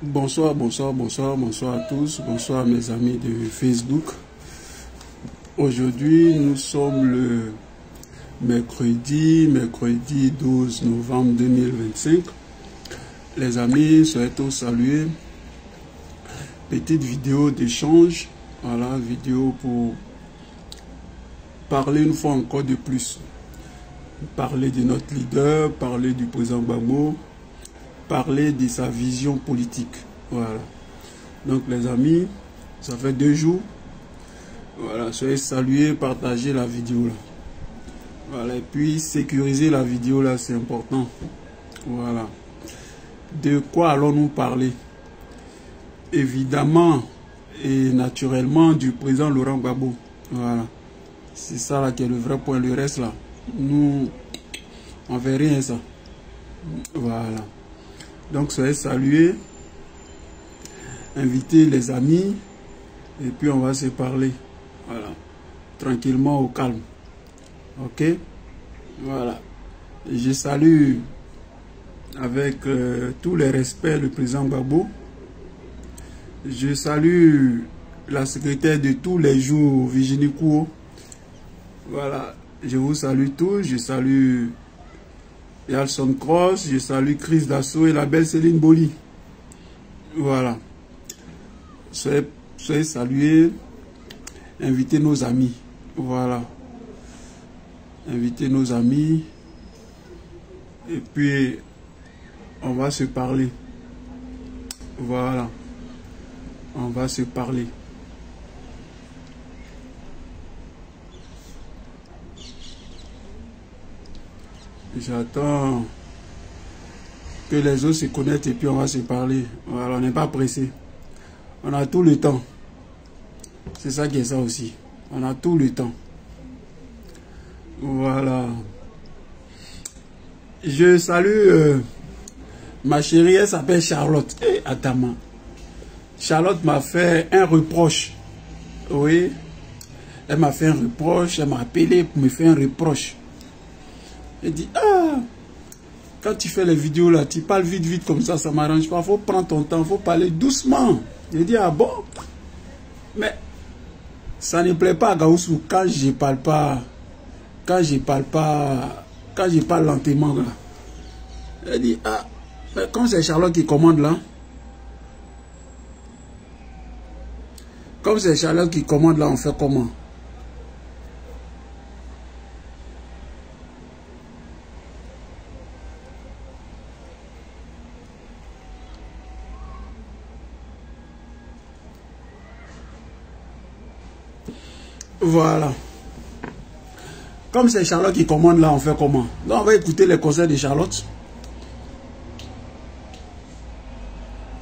Bonsoir à tous, bonsoir mes amis de Facebook. Aujourd'hui, nous sommes le mercredi 12 novembre 2025. Les amis, soyez tous salués. Petite vidéo d'échange, voilà, vidéo pour parler une fois encore de plus. Parler de notre leader, parler du président Gbagbo, parler de sa vision politique. Voilà. Donc les amis, ça fait 2 jours. Voilà, soyez salués, partagez la vidéo là. Voilà, et puis sécuriser la vidéo là, c'est important. Voilà. De quoi allons-nous parler? Évidemment et naturellement du président Laurent Gbagbo. Voilà. C'est ça là qui est le vrai point. Le reste là, nous, on fait rien ça. Voilà. Donc soyez salués, invitez les amis et puis on va se parler. Voilà. Tranquillement, au calme. Ok? Voilà. Et je salue avec tout le respect le président Gbagbo. Je salue la secrétaire de tous les jours, Virginie Kouo. Voilà. Je vous salue tous. Je salue Yalson Cross. Je salue Chris Dassault et la belle Céline Boli. Voilà. Soyez salués. Invitez nos amis. Voilà. Invitez nos amis. Et puis, on va se parler. Voilà. On va se parler. J'attends que les autres se connectent et puis on va se parler. Voilà, on n'est pas pressé. On a tout le temps. C'est ça qui est ça aussi. On a tout le temps. Voilà. Je salue ma chérie, elle s'appelle Charlotte. Et Atama. Charlotte m'a fait un reproche. Oui. Elle m'a fait un reproche. Elle m'a appelé pour me faire un reproche. Elle dit, ah, quand tu fais les vidéos là, tu parles vite comme ça, ça m'arrange pas. Il faut prendre ton temps, il faut parler doucement. J'ai dit, ah bon? Mais ça ne plaît pas à Gaoussou quand je parle pas, quand je parle lentement là. Elle dit, ah, mais quand c'est Charlotte qui commande là, comme c'est Charlotte qui commande là, on fait comment? Voilà. Comme c'est Charlotte qui commande là, on fait comment? Donc on va écouter les conseils de Charlotte.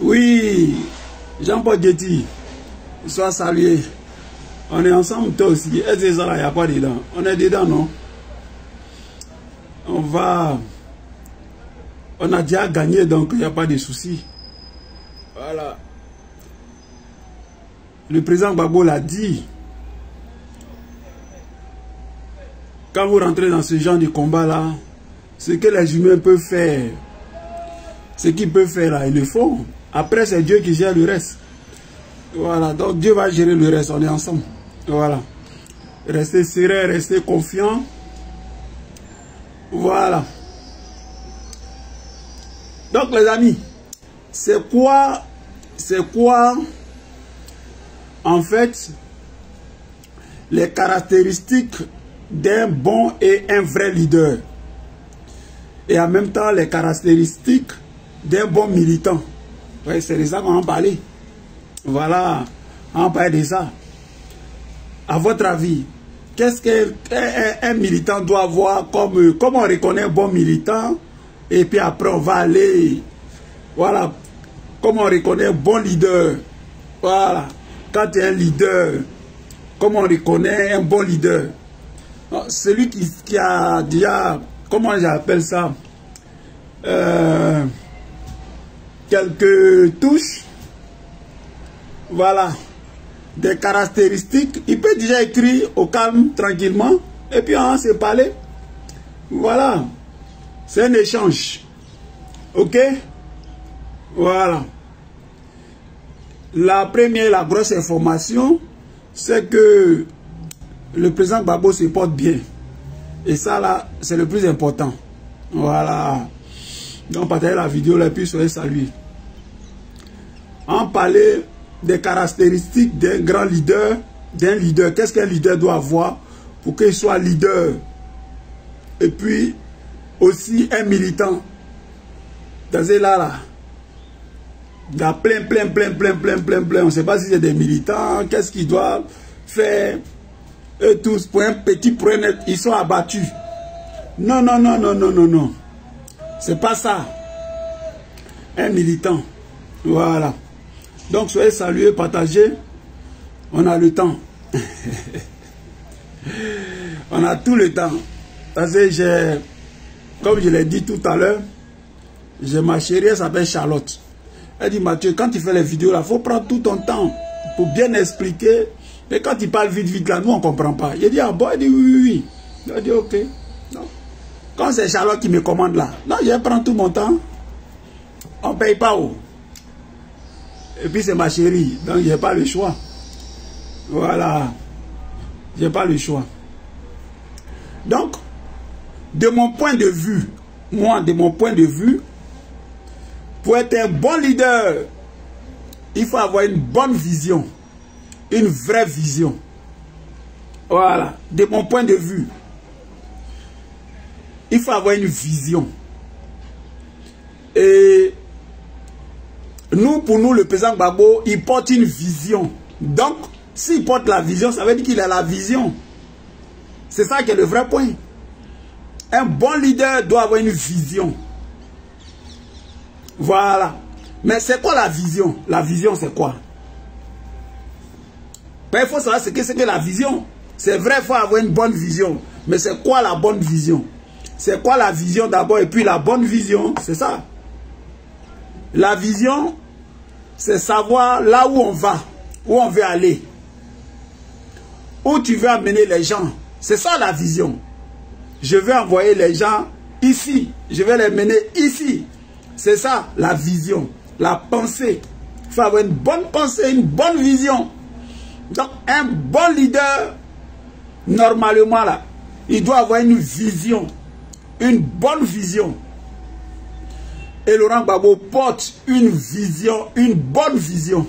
Oui, Jean-Paul Getty, sois salué. On est ensemble toi aussi. Est-ce que ça là, il n'y a pas dedans? On est dedans, non? On a déjà gagné, donc il n'y a pas de souci. Voilà. Le président Gbagbo l'a dit. Quand vous rentrez dans ce genre de combat-là, ce que les humains peuvent faire, ce qu'ils peuvent faire là, ils le font. Après, c'est Dieu qui gère le reste. Voilà, donc Dieu va gérer le reste, on est ensemble. Voilà. Restez serein, restez confiants. Voilà. Donc les amis, c'est quoi en fait les caractéristiques d'un bon et un vrai leader, et en même temps les caractéristiques d'un bon militant? Ouais, c'est de ça qu'on va en parler. Voilà, on va parler de ça. À votre avis, qu'est-ce qu'un militant doit avoir comme... Comment on reconnaît un bon militant? Et puis après on va aller... Voilà, comment on reconnaît un bon leader? Voilà, quand tu es un leader, comment on reconnaît un bon leader? Celui qui a déjà, comment j'appelle ça, quelques touches, voilà, des caractéristiques, il peut déjà écrire au calme, tranquillement, et puis on va se parler. Voilà, c'est un échange. Ok? Voilà. La première, la grosse information, c'est que le président Gbagbo se porte bien. Et ça, là, c'est le plus important. Voilà. Donc, partagez la vidéo, là, puis soyez salués. On parlait des caractéristiques d'un grand leader, Qu'est-ce qu'un leader doit avoir pour qu'il soit leader? Et puis, aussi un militant. Dans ce là, il y a plein. On ne sait pas si c'est des militants, qu'est-ce qu'ils doivent faire. Eux tous, pour un petit point net, ils sont abattus. Non. C'est pas ça. Un militant. Voilà. Donc, soyez salués, partagez. On a le temps. On a tout le temps. Parce que comme je l'ai dit tout à l'heure, j'ai ma chérie, elle s'appelle Charlotte. Elle dit, Mathieu, quand tu fais les vidéos là, il faut prendre tout ton temps pour bien expliquer. Et quand tu parles vite là, nous on ne comprend pas. Il dit, ah bon, il dit oui. Il dit, ok. Non. Quand c'est Charlotte qui me commande là, non, je prends tout mon temps. On ne paye pas où. Et puis c'est ma chérie, donc je n'ai pas le choix. Voilà. Je n'ai pas le choix. Donc, de mon point de vue, pour être un bon leader, il faut avoir une bonne vision. Une vraie vision. Voilà. De mon point de vue, il faut avoir une vision. Et pour nous, le président Gbagbo, il porte une vision. Donc, s'il porte la vision, ça veut dire qu'il a la vision. C'est ça qui est le vrai point. Un bon leader doit avoir une vision. Voilà. Mais c'est quoi la vision? La vision, c'est quoi? Ben, il faut savoir ce que c'est que la vision. C'est vrai, il faut avoir une bonne vision. Mais c'est quoi la bonne vision? C'est quoi la vision d'abord et puis la bonne vision? C'est ça. La vision, c'est savoir là où on va, où on veut aller. Où tu veux amener les gens. C'est ça la vision. Je veux envoyer les gens ici. Je vais les mener ici. C'est ça la vision. La pensée. Il faut avoir une bonne pensée, une bonne vision. Donc un bon leader, normalement là, il doit avoir une vision. Une bonne vision. Et Laurent Gbagbo porte une vision, une bonne vision.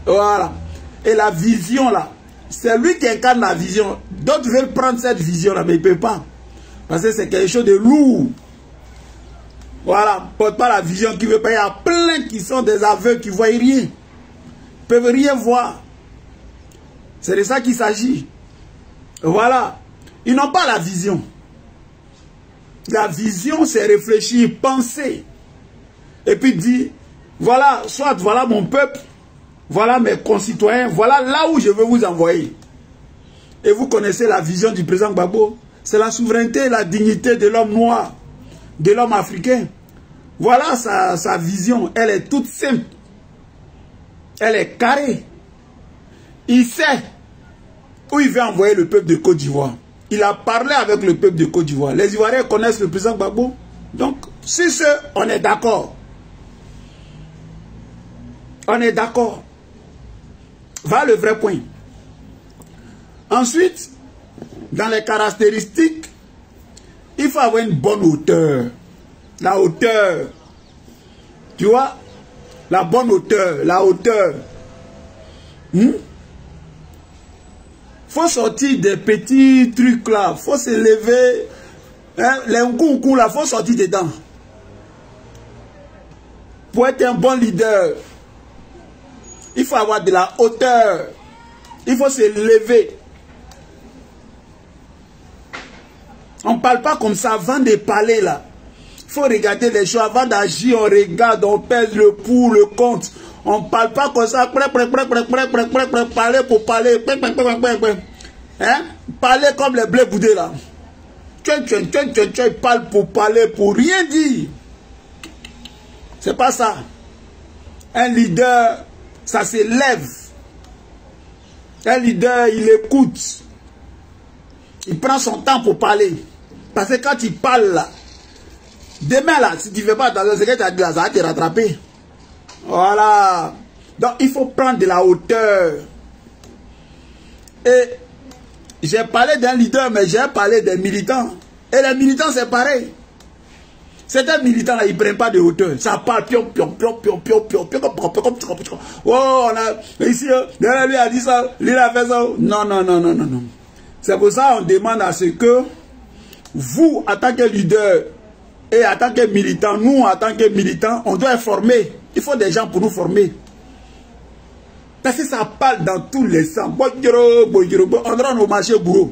Voilà. Et la vision là, c'est lui qui incarne la vision. D'autres veulent prendre cette vision là, mais ils ne peuvent pas. Parce que c'est quelque chose de lourd. Voilà. Porte pas la vision qui veut pas. Il y a plein qui sont des aveugles qui ne voient rien. Ils ne peuvent rien voir. C'est de ça qu'il s'agit. Voilà. Ils n'ont pas la vision. La vision, c'est réfléchir, penser. Et puis dire, voilà, soit voilà mon peuple, voilà mes concitoyens, voilà là où je veux vous envoyer. Et vous connaissez la vision du président Gbagbo. C'est la souveraineté et la dignité de l'homme noir, de l'homme africain. Voilà sa vision. Elle est toute simple. Elle est carrée. Il sait où il veut envoyer le peuple de Côte d'Ivoire. Il a parlé avec le peuple de Côte d'Ivoire. Les Ivoiriens connaissent le président Gbagbo. Donc, sur ce, on est d'accord. On est d'accord. Voilà le vrai point. Ensuite, dans les caractéristiques, il faut avoir une bonne hauteur. La hauteur. Tu vois? La bonne hauteur. La hauteur. Faut sortir des petits trucs là. Faut se lever. Hein? Les nkounkou là, faut sortir dedans. Pour être un bon leader, il faut avoir de la hauteur. Il faut se lever. On ne parle pas comme ça avant de parler là. Il faut regarder les choses. Avant d'agir, on regarde, on pèse le pour, le contre. On ne parle pas comme ça. Parler pour parler. Hein? Parler comme les blés boudés là. Tu parles pour parler, pour rien dire. C'est pas ça. Un leader, ça s'élève. Un leader, il écoute. Il prend son temps pour parler. Parce que quand il parle là, demain là, si tu ne fais pas attention, c'est que tu as dit là, ça va te rattraper. Voilà. Donc, il faut prendre de la hauteur. Et j'ai parlé d'un leader, mais j'ai parlé des militants. Et les militants, c'est pareil. Certains militants, là, ils ne prennent pas de hauteur. Ça parle, pion, pion, pion, pion, pion, pion, pion, pion. Oh, on a, ici, lui a dit ça, lui a fait ça. Non, non, non, non, non, non. C'est pour ça qu'on demande à ce que vous, en tant que leader et en tant que militant, nous, en tant que militants, on doit être formés. Il faut des gens pour nous former. Parce que ça parle dans tous les sens. On doit nous marcher gros.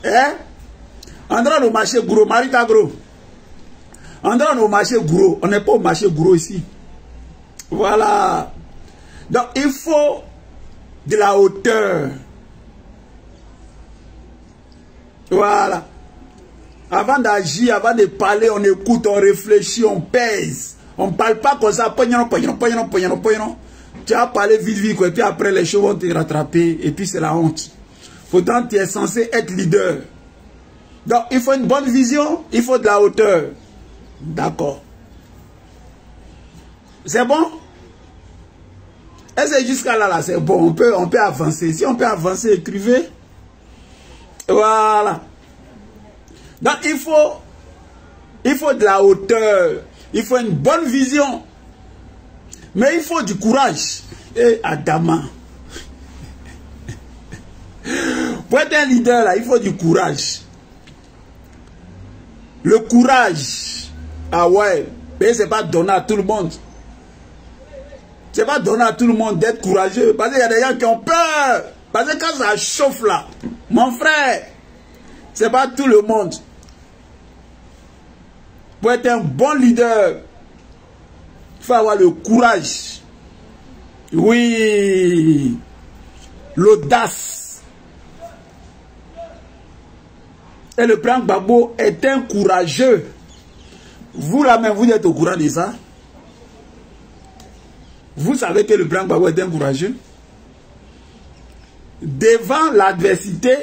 Hein? On doit nous marcher gros. Marita gros. On doit nous marcher gros. On n'est pas au marché gros ici. Voilà. Donc, il faut de la hauteur. Voilà. Avant d'agir, avant de parler, on écoute, on réfléchit, on pèse. On ne parle pas comme ça. Tu as parlé vite, vite, et puis après les choses vont te rattraper, et puis c'est la honte. Pourtant, tu es censé être leader. Donc, il faut une bonne vision, il faut de la hauteur. D'accord. C'est bon? Et c'est jusqu'à là, c'est bon. On peut avancer. Si on peut avancer, écrivez. Voilà. Donc, il faut de la hauteur. Il faut une bonne vision. Mais il faut du courage. Et Adama. Pour être un leader, là, il faut du courage. Le courage. Ah ouais. Mais c'est pas donné à tout le monde. C'est pas donné à tout le monde d'être courageux. Parce qu'il y a des gens qui ont peur. Parce que quand ça chauffe là, mon frère, c'est pas tout le monde. Pour être un bon leader, il faut avoir le courage. Oui. L'audace. Et le président Gbagbo est un courageux. Vous là même, vous êtes au courant de ça. Vous savez que le président Gbagbo est un courageux. Devant l'adversité,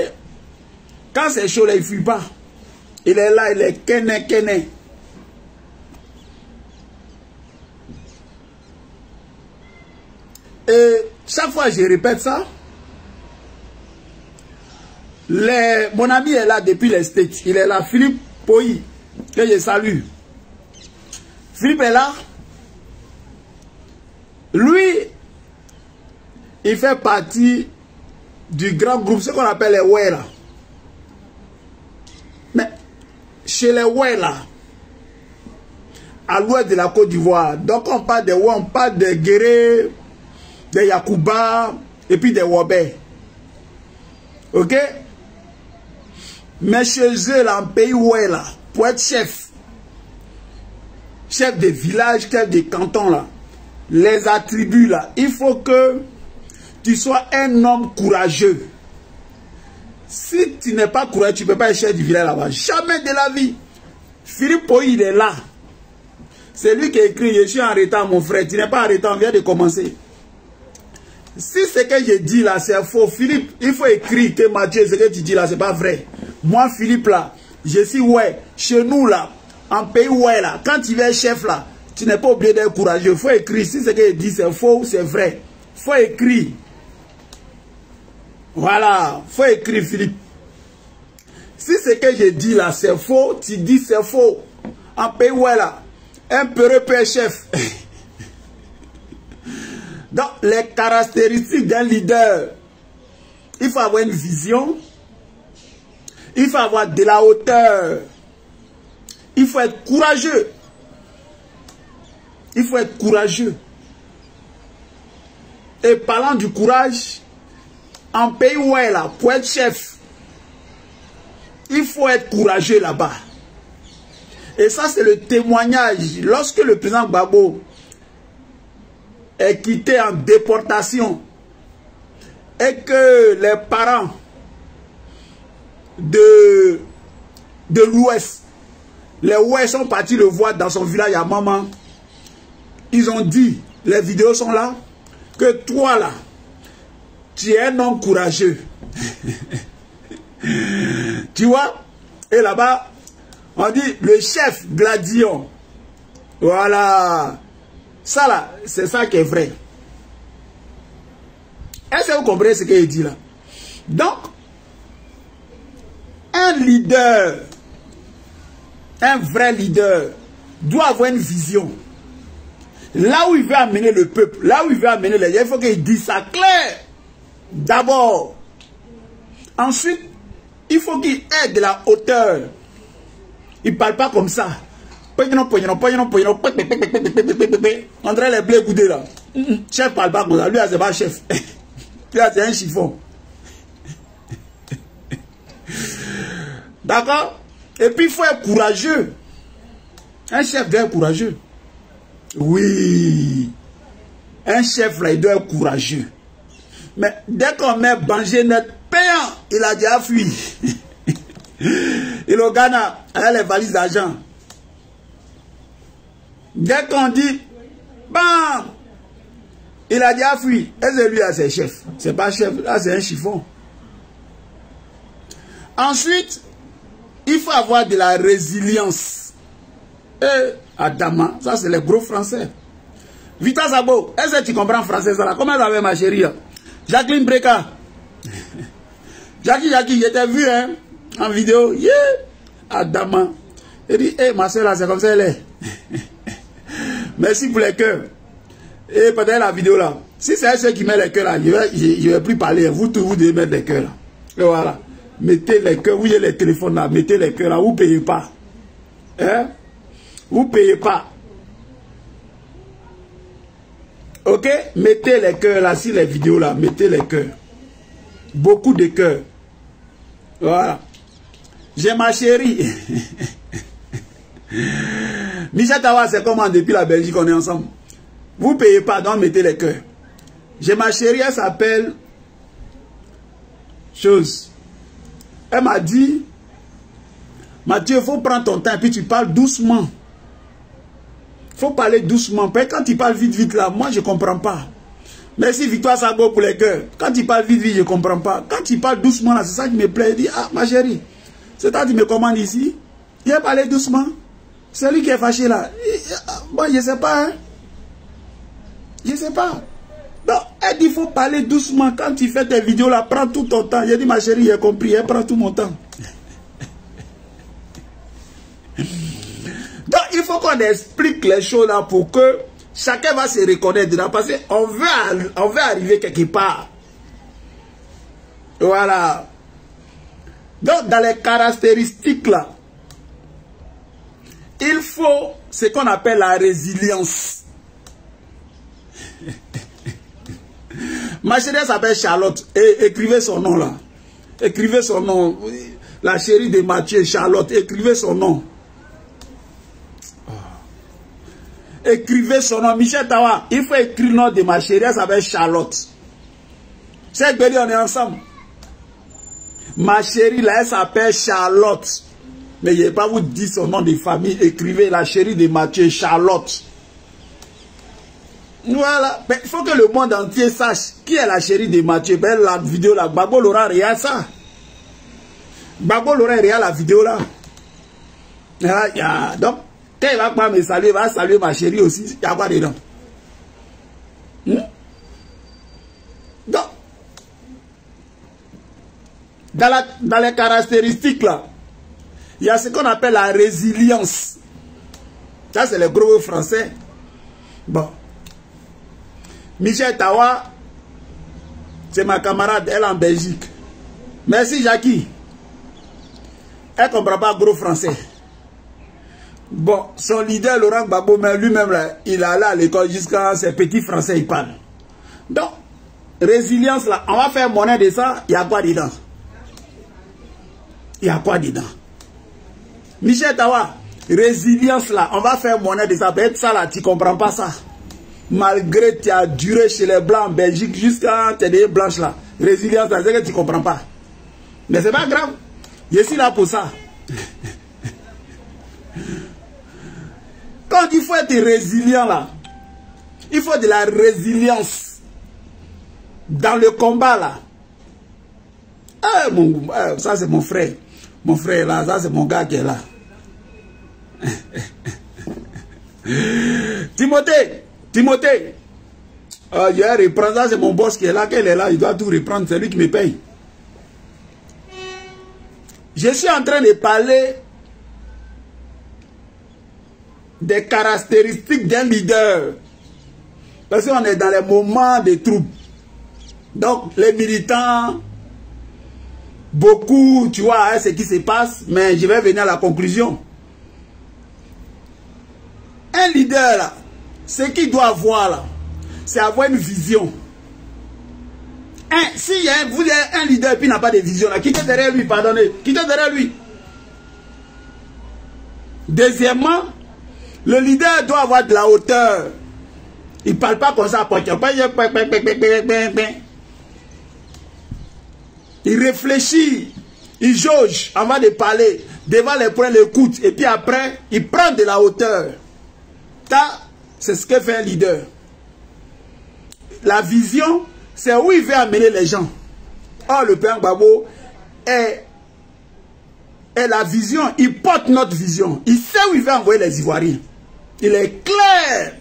quand c'est chaud là, il ne fuit pas. Il est là, il est kené. Et chaque fois je répète ça, mon ami est là depuis les States. Il est là, Philippe Poyi, que je salue. Philippe est là. Lui, il fait partie du grand groupe, ce qu'on appelle les Wela. Mais chez les Wela, à l'ouest de la Côte d'Ivoire, donc on parle des Wela, on parle des Guéré, des Yakuba et puis des Wobé. Ok? Mais chez eux, là, en pays Wela, pour être chef de village, chef de canton, là, les attributs, là, il faut que tu sois un homme courageux. Si tu n'es pas courageux, tu ne peux pas être chef du village là-bas. Jamais de la vie. Philippe Poyi, il est là. C'est lui qui écrit, je suis en retard, mon frère. Tu n'es pas en retard, on vient de commencer. Si ce que je dis là, c'est faux, Philippe, il faut écrire que Mathieu, ce que tu dis là, c'est pas vrai. Moi, Philippe, là, je suis ouais. Chez nous, là, en pays ouais, là, quand tu es chef, là, tu n'es pas obligé d'être courageux. Il faut écrire. Si ce que je dis, c'est faux ou c'est vrai. Il faut écrire. Voilà. Il faut écrire, Philippe. Si ce que je dis là, c'est faux, tu dis c'est faux. En pays ouais, là, un peureux peut être chef. Donc, les caractéristiques d'un leader, il faut avoir une vision, il faut avoir de la hauteur, il faut être courageux. Il faut être courageux. Et parlant du courage, en pays où elle est là, pour être chef, il faut être courageux là-bas. Et ça, c'est le témoignage. Lorsque le président Gbagbo est quitté en déportation et que les parents de l'Ouest, les Ouest sont partis le voir dans son village à Maman. Ils ont dit, les vidéos sont là, que toi là, tu es un homme courageux. Tu vois? Et là-bas, on dit le chef Gladion. Voilà. Ça là, c'est ça qui est vrai. Est-ce que vous comprenez ce qu'il dit là? Donc, un leader, un vrai leader, doit avoir une vision. Là où il veut amener le peuple, là où il veut amener les gens, il faut qu'il dise ça clair. D'abord. Ensuite, il faut qu'il ait de la hauteur. Il ne parle pas comme ça. On dirait les blés goudés là. Chef parle pas comme ça. Lui, c'est pas chef. Lui, c'est un chiffon. D'accord? Et puis, il faut être courageux. Un chef doit être courageux. Oui. Un chef là, il doit être courageux. Mais dès qu'on met Bangé net payant, il a déjà fui. Il au Ghana, avec les valises d'argent. Dès qu'on dit, bam, il a déjà fui. Et c'est lui, c'est chef. C'est pas chef, là c'est un chiffon. Ensuite, il faut avoir de la résilience. Et Adama, ça c'est les gros français. Vita Sabo, est-ce que tu comprends français ça là? Comment ça va ma chérie? Jacqueline Breka. Jackie, je t'ai vu hein, en vidéo. Yeah. Adama. Il dit, hey, ma soeur là, c'est comme ça elle est. Merci pour les cœurs. Et peut-être la vidéo là. Si c'est ceux qui met les cœurs là, je vais plus parler. Vous tous, vous devez mettre les cœurs là. Et voilà. Mettez les cœurs. Vous avez les téléphones là. Mettez les cœurs là. Vous ne payez pas. Hein? Vous ne payez pas. Ok? Mettez les cœurs là. Si les vidéos là. Mettez les cœurs. Beaucoup de cœurs. Voilà. J'ai ma chérie. Michel Tawa, c'est comment depuis la Belgique on est ensemble. Vous ne payez pas, donc mettez les cœurs. J'ai ma chérie, elle s'appelle Chose. Elle m'a dit, Mathieu, il faut prendre ton temps et puis tu parles doucement. Il faut parler doucement. Parce que quand tu parles vite là, moi je ne comprends pas. Merci Victoire Sago pour les cœurs. Quand tu parles vite, je ne comprends pas. Quand tu parles doucement là, c'est ça qui me plaît. Il dit, ah ma chérie, c'est toi qui me commandes ici. Il a parlé doucement. C'est lui qui est fâché là. Moi, je ne sais pas. Hein? Je ne sais pas. Donc, elle dit il faut parler doucement. Quand tu fais tes vidéos là, prends tout ton temps. J'ai dit ma chérie, j'ai compris. Elle prend tout mon temps. Donc, il faut qu'on explique les choses là pour que chacun va se reconnaître dedans. Parce qu'on veut arriver quelque part. Voilà. Donc, dans les caractéristiques là, il faut ce qu'on appelle la résilience. Ma chérie s'appelle Charlotte. Et écrivez son nom là. Écrivez son nom. La chérie de Mathieu, Charlotte. Écrivez son nom. Écrivez son nom. Michel Tawa. Il faut écrire le nom de ma chérie. Elle s'appelle Charlotte. C'est que on est ensemble. Ma chérie là, elle s'appelle Charlotte. Mais je ne vais pas vous dire son nom de famille. Écrivez la chérie de Mathieu, Charlotte. Voilà. Mais il faut que le monde entier sache qui est la chérie de Mathieu. Ben, la vidéo là, Gbagbo Laurent regarde ça. Gbagbo Laurent regarde la vidéo là. Donc, quand il va pas me saluer, il va saluer ma chérie aussi. Il y a quoi dedans? Donc, dans les caractéristiques là, il y a ce qu'on appelle la résilience. Ça, c'est le gros français. Bon. Michel Tawa, c'est ma camarade, elle est en Belgique. Merci, Jackie. Elle ne comprend pas gros français. Bon, son leader, Laurent Gbagbo, lui-même, il est allé à l'école jusqu'à ses petits français, il parle. Donc, résilience, là, on va faire monnaie de ça, il y a quoi dedans? Il y a quoi dedans? Michel Tawa, résilience là, on va faire monnaie de ça. Peut-être ça là, tu ne comprends pas ça. Malgré que tu as duré chez les Blancs en Belgique jusqu'à tes deux blanches là. Résilience là, c'est que tu ne comprends pas. Mais c'est pas grave. Je suis là pour ça. Quand il faut être résilient là, il faut de la résilience dans le combat là. Ça c'est mon frère. Mon frère là, ça c'est mon gars qui est là. Timothée, je vais reprendre ça, c'est mon boss qui est là, qu'elle est là, il doit tout reprendre, c'est lui qui me paye. Je suis en train de parler des caractéristiques d'un leader. Parce qu'on est dans les moments de troubles. Donc, les militants, beaucoup, tu vois, hein, ce qui se passe, mais je vais venir à la conclusion. Un leader, là, ce qu'il doit avoir, là, c'est avoir une vision. Si vous êtes un leader et puis n'a pas de vision, là, quittez derrière lui, pardonnez, quittez derrière lui. Deuxièmement, le leader doit avoir de la hauteur. Il ne parle pas comme ça. Il réfléchit, il jauge avant de parler. Devant les points, il écoute. Et puis après, il prend de la hauteur. Ça, c'est ce que fait un leader. La vision, c'est où il veut amener les gens. Or, le Père Gbagbo est la vision. Il porte notre vision. Il sait où il veut envoyer les Ivoiriens. Il est clair.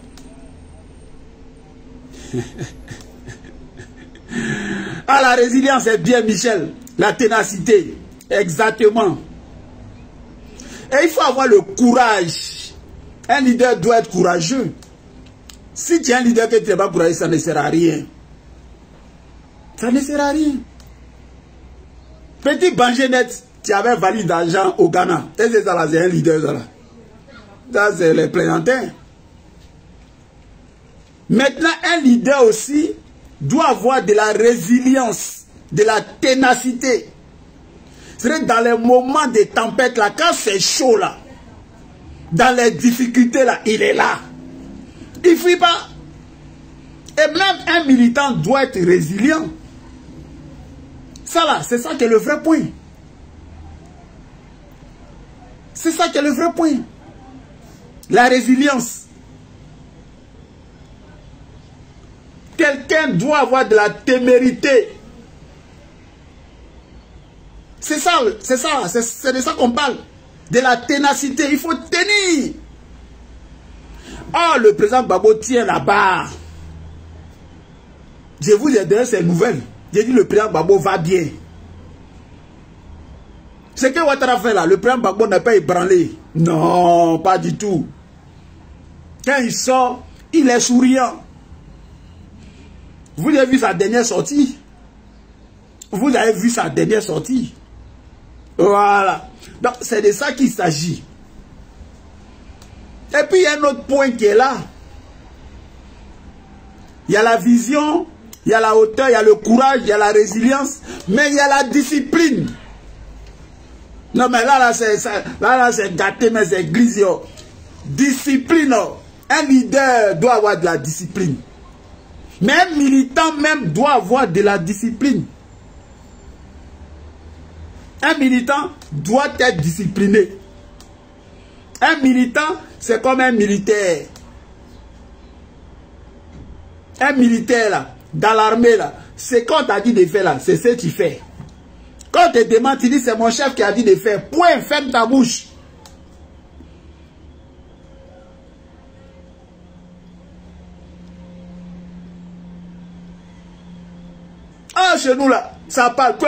Ah, la résilience, c'est bien, Michel. La ténacité. Exactement. Et il faut avoir le courage. Un leader doit être courageux. Si tu es un leader que tu n'es pas courageux, ça ne sert à rien. Ça ne sert à rien. Petit Bangenet, tu avais valide d'argent au Ghana. C'est ça là, c'est un leader. Ça, là. Ça c'est les plaisantins. Maintenant, un leader aussi doit avoir de la résilience, de la ténacité. C'est dans les moments de tempête, là, quand c'est chaud, là, dans les difficultés, là, il est là. Il ne fuit pas. Et même un militant doit être résilient. Ça, là, c'est ça qui est le vrai point. C'est ça qui est le vrai point. La résilience. Quelqu'un doit avoir de la témérité. C'est ça, c'est de ça qu'on parle. De la ténacité, il faut tenir. Oh, le président Gbagbo tient la barre. Je vous ai donné ces nouvelles. J'ai dit le président Gbagbo va bien. Ce que Ouattara fait là, le président Gbagbo n'a pas ébranlé. Non, pas du tout. Quand il sort, il est souriant. Vous avez vu sa dernière sortie? Vous avez vu sa dernière sortie? Voilà. Donc, c'est de ça qu'il s'agit. Et puis, il y a un autre point qui est là. Il y a la vision, il y a la hauteur, il y a le courage, il y a la résilience, mais il y a la discipline. Non, mais là c'est gâté, mais c'est grisé. Discipline. Un leader doit avoir de la discipline. Mais un militant même doit avoir de la discipline. Un militant doit être discipliné. Un militant, c'est comme un militaire. Un militaire, là, dans l'armée, là, c'est quand on t'a dit de faire, là, c'est ce que tu fais. Quand on te demande, tu dis, c'est mon chef qui a dit de faire. Point, ferme ta bouche. Ah, chez nous, là, ça parle, on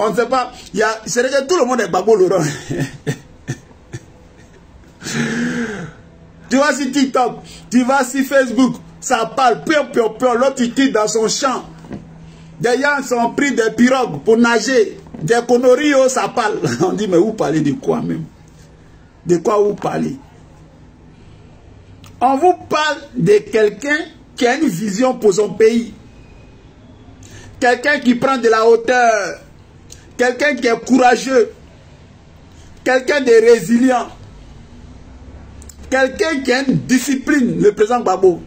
ne sait pas. C'est que tout le monde est Gbagbo Laurent. Tu vas sur TikTok, tu vas sur Facebook, ça parle, l'autre il quitte dans son champ. Des gens sont pris des pirogues pour nager, des conneries, ça parle. On dit, mais vous parlez de quoi même? De quoi vous parlez? On vous parle de quelqu'un qui a une vision pour son pays. Quelqu'un qui prend de la hauteur. Quelqu'un qui est courageux. Quelqu'un de résilient. Quelqu'un qui a une discipline, le président Gbagbo.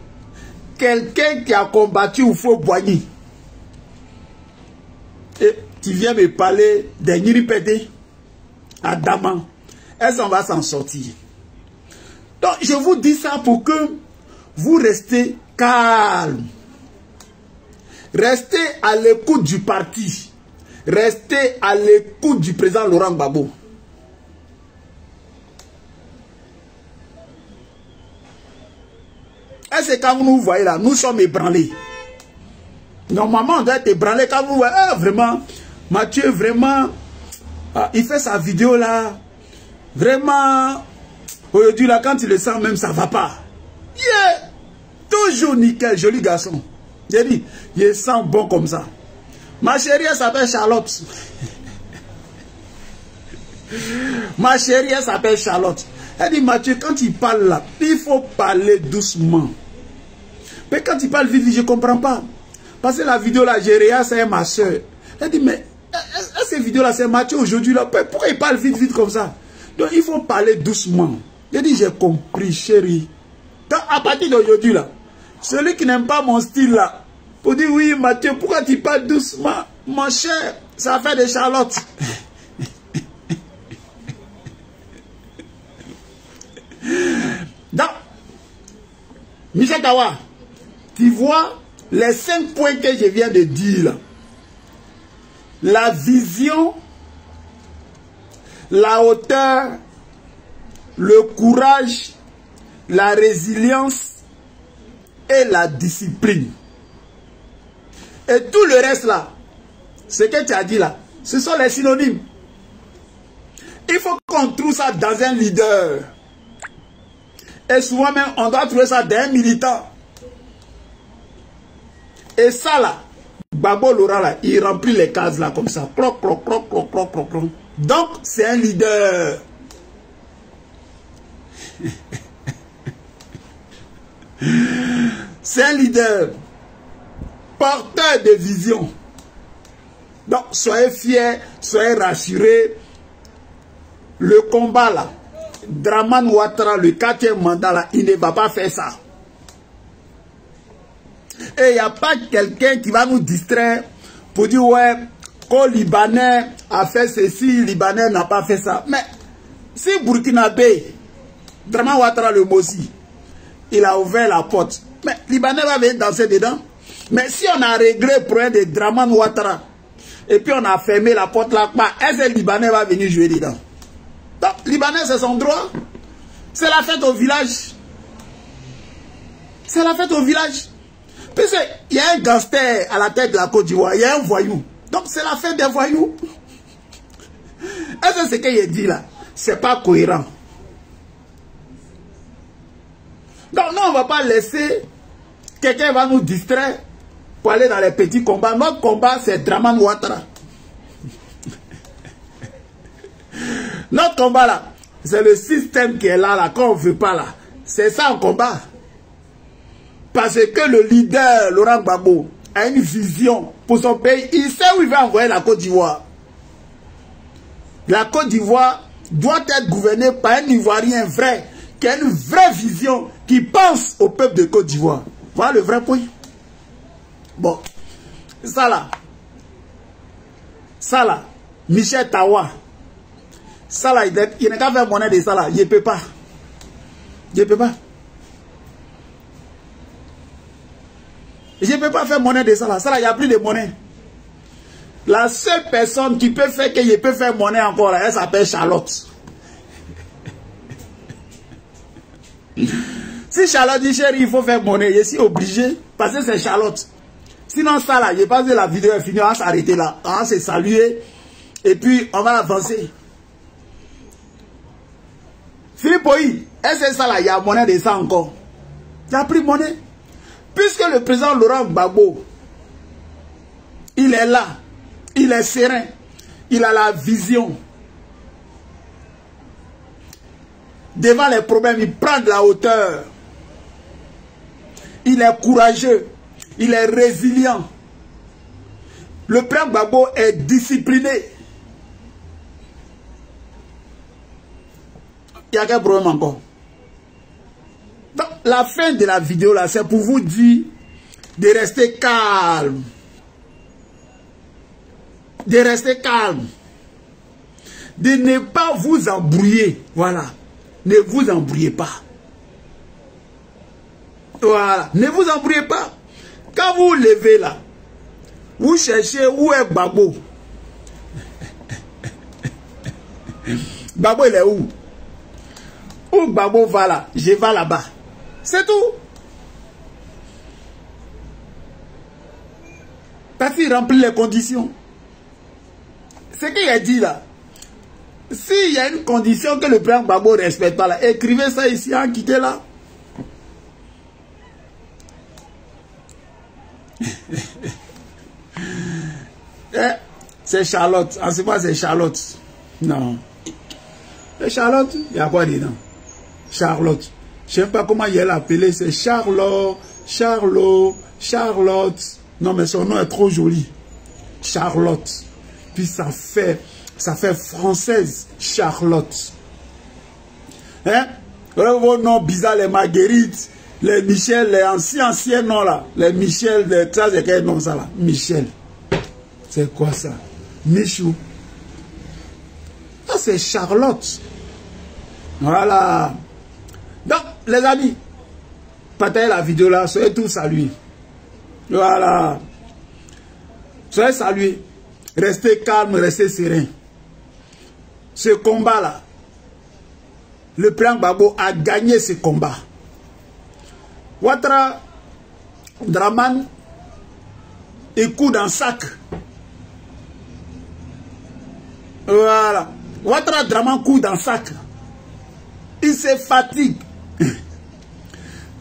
Quelqu'un qui a combattu au faux Boigny. Et tu viens me parler des Niripédé à Daman. Est-ce qu'on va s'en sortir? Donc, je vous dis ça pour que vous restez calme. Restez à l'écoute du parti. Restez à l'écoute du président Laurent Gbagbo. Est-ce que quand vous nous voyez là, nous sommes ébranlés? Normalement, on doit être ébranlé quand vous voyez, ah, vraiment, Mathieu, vraiment, ah, il fait sa vidéo là, vraiment, aujourd'hui là, quand il le sent même, ça va pas. Yeah! Toujours nickel, joli garçon. J'ai dit, il sent bon comme ça. Ma chérie, elle s'appelle Charlotte. Ma chérie, elle s'appelle Charlotte. Elle dit, Mathieu, quand il parle là, il faut parler doucement. Mais quand il parle vite, je ne comprends pas. Parce que la vidéo là, Jéréa, c'est ma soeur. Elle dit, mais cette vidéo là, c'est Mathieu aujourd'hui là. Pourquoi il parle vite comme ça? Donc il faut parler doucement. J'ai dit, j'ai compris, chérie. Donc à partir d'aujourd'hui là, celui qui n'aime pas mon style là, pour dire, oui, Mathieu, pourquoi tu parles doucement? Mon cher, ça fait de Charlotte. Donc, Michel Tawa, tu vois les 5 points que je viens de dire là. La vision, la hauteur, le courage, la résilience et la discipline. Et tout le reste là, ce que tu as dit là, ce sont les synonymes. Il faut qu'on trouve ça dans un leader. Et souvent même, on doit trouver ça dans un militant. Et ça là, Gbagbo Laurent là, il remplit les cases là comme ça. Cloc, cloc, cloc, cloc, cloc, cloc, cloc. Donc, c'est un leader. C'est un leader. Porteur de vision. Donc, soyez fiers, soyez rassurés. Le combat là, Dramane Ouattara, le 4e mandat là, il ne va pas faire ça. Et il n'y a pas quelqu'un qui va nous distraire pour dire, ouais, quand Libanais a fait ceci, Libanais n'a pas fait ça. Mais si Burkinabé, Dramane Ouattara le Mossi, il a ouvert la porte, mais Libanais va venir danser dedans. Mais si on a réglé le problème de Dramane Ouattara, et puis on a fermé la porte là, est-ce que Libanais va venir jouer dedans? Donc, Libanais, c'est son droit. C'est la fête au village. C'est la fête au village. Puisqu'il y a un gangster à la tête de la Côte d'Ivoire, il y a un voyou. Donc, c'est la fête des voyous. Est-ce que ce qu'il dit là, c'est pas cohérent? Donc, non, on ne va pas laisser quelqu'un va nous distraire pour aller dans les petits combats. Notre combat, c'est Dramane Ouattara. Notre combat là, c'est le système qui est là, quand on ne veut pas là. C'est ça un combat. Parce que le leader, Laurent Gbagbo, a une vision pour son pays. Il sait où il va envoyer la Côte d'Ivoire. La Côte d'Ivoire doit être gouvernée par un Ivoirien vrai, qui a une vraie vision, qui pense au peuple de Côte d'Ivoire. Voilà le vrai point. Bon, ça là, Michel Tawa, ça là, il n'a qu'à faire monnaie de ça là, il ne peut pas. Je ne peux pas. Je ne peux pas faire monnaie de ça là. Ça là, il n'y a plus de monnaie. La seule personne qui peut faire que je peux faire monnaie encore là, elle s'appelle Charlotte. Si Charlotte dit chérie, il faut faire monnaie, je suis obligé parce que c'est Charlotte. Sinon ça là, je pense que la vidéo est finie, on va s'arrêter là, on va se saluer et puis on va avancer. Philippe Oyi, est-ce que ça là, il y a monnaie de ça encore? Il n'y a plus de monnaie. Puisque le président Laurent Gbagbo, il est là, il est serein, il a la vision. Devant les problèmes, il prend de la hauteur. Il est courageux, il est résilient. Le président Gbagbo est discipliné. Il y a quel problème encore? Donc, la fin de la vidéo là, c'est pour vous dire de rester calme. De rester calme. De ne pas vous embrouiller. Voilà. Ne vous embrouillez pas. Voilà. Ne vous embrouillez pas. Quand vous vous levez là, vous cherchez où est Gbagbo. Gbagbo il est où? Où Gbagbo va là? Je vais là-bas. C'est tout. s'il remplit les conditions. Ce qu'il a dit là, s'il y a une condition que le président Gbagbo ne respecte pas là, écrivez ça ici, en quittez là. C'est Charlotte. En ce moment, c'est Charlotte. Non. C'est Charlotte, il y a quoi dedans? Charlotte. Je ne sais pas comment il l'a appelé. C'est Charlotte. Non, mais son nom est trop joli. Charlotte. Puis ça fait française. Charlotte. Hein? Vos noms bizarres, les Marguerite, les Michel, les anciens noms là. Les Michel, les ça, c'est quel nom ça là? Michel. C'est quoi ça? Michou. Ça, c'est Charlotte. Voilà. Donc, les amis, partagez la vidéo là, soyez tous à lui. Voilà. Soyez salués. Restez calme, restez serein. Ce combat là, le président Gbagbo a gagné ce combat. Ouattara Dramane est coup dans le sac. Voilà. Ouattara Dramane coup dans le sac. Il se fatigue.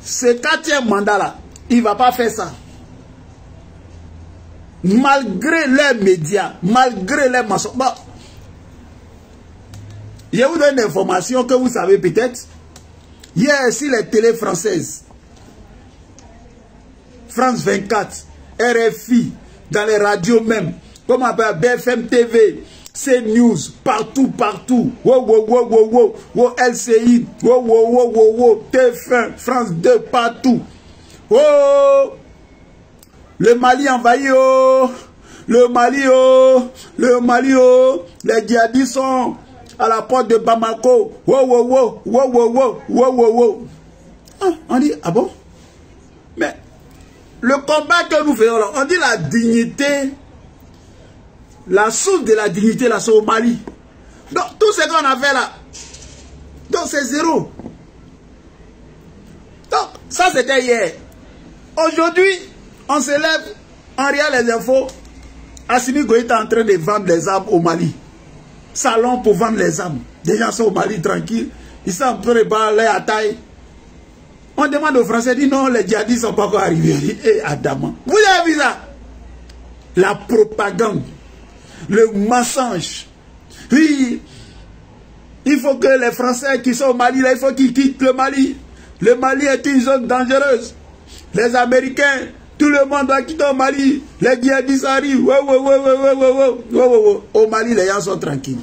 Ce 4e mandat là, il ne va pas faire ça. Malgré les médias, malgré les mensonges. Bon, je vous donne une information que vous savez peut-être. Hier, sur les télés françaises, France 24, RFI, dans les radios même, comme on appelle BFM TV, CNews, partout, partout. Wow, LCI, wow, TF1, France 2, partout. Oh, le Mali envahi, oh, le Mali, oh, les djihadistes sont à la porte de Bamako. Wow. Ah, on dit, ah bon? Mais le combat que nous faisons là, on dit la dignité, la source de la dignité là, c'est au Mali. Donc tout ce qu'on a fait là, donc c'est zéro. Donc ça c'était hier. Aujourd'hui, on se lève, on regarde les infos. Assimi Goïta est en train de vendre les armes au Mali. Salon pour vendre les armes. Les gens sont au Mali tranquilles. Ils sont en train de balayer à taille. On demande aux Français, dit non, les djihadistes ne sont pas encore arrivés. Et Adama. Vous avez vu ça? La propagande. Le mensonge. Oui. Il faut que les Français qui sont au Mali, là, il faut qu'ils quittent le Mali. Le Mali est une zone dangereuse. Les Américains, tout le monde doit quitter au Mali. Les djihadistes arrivent. Au Mali, les gens sont tranquilles.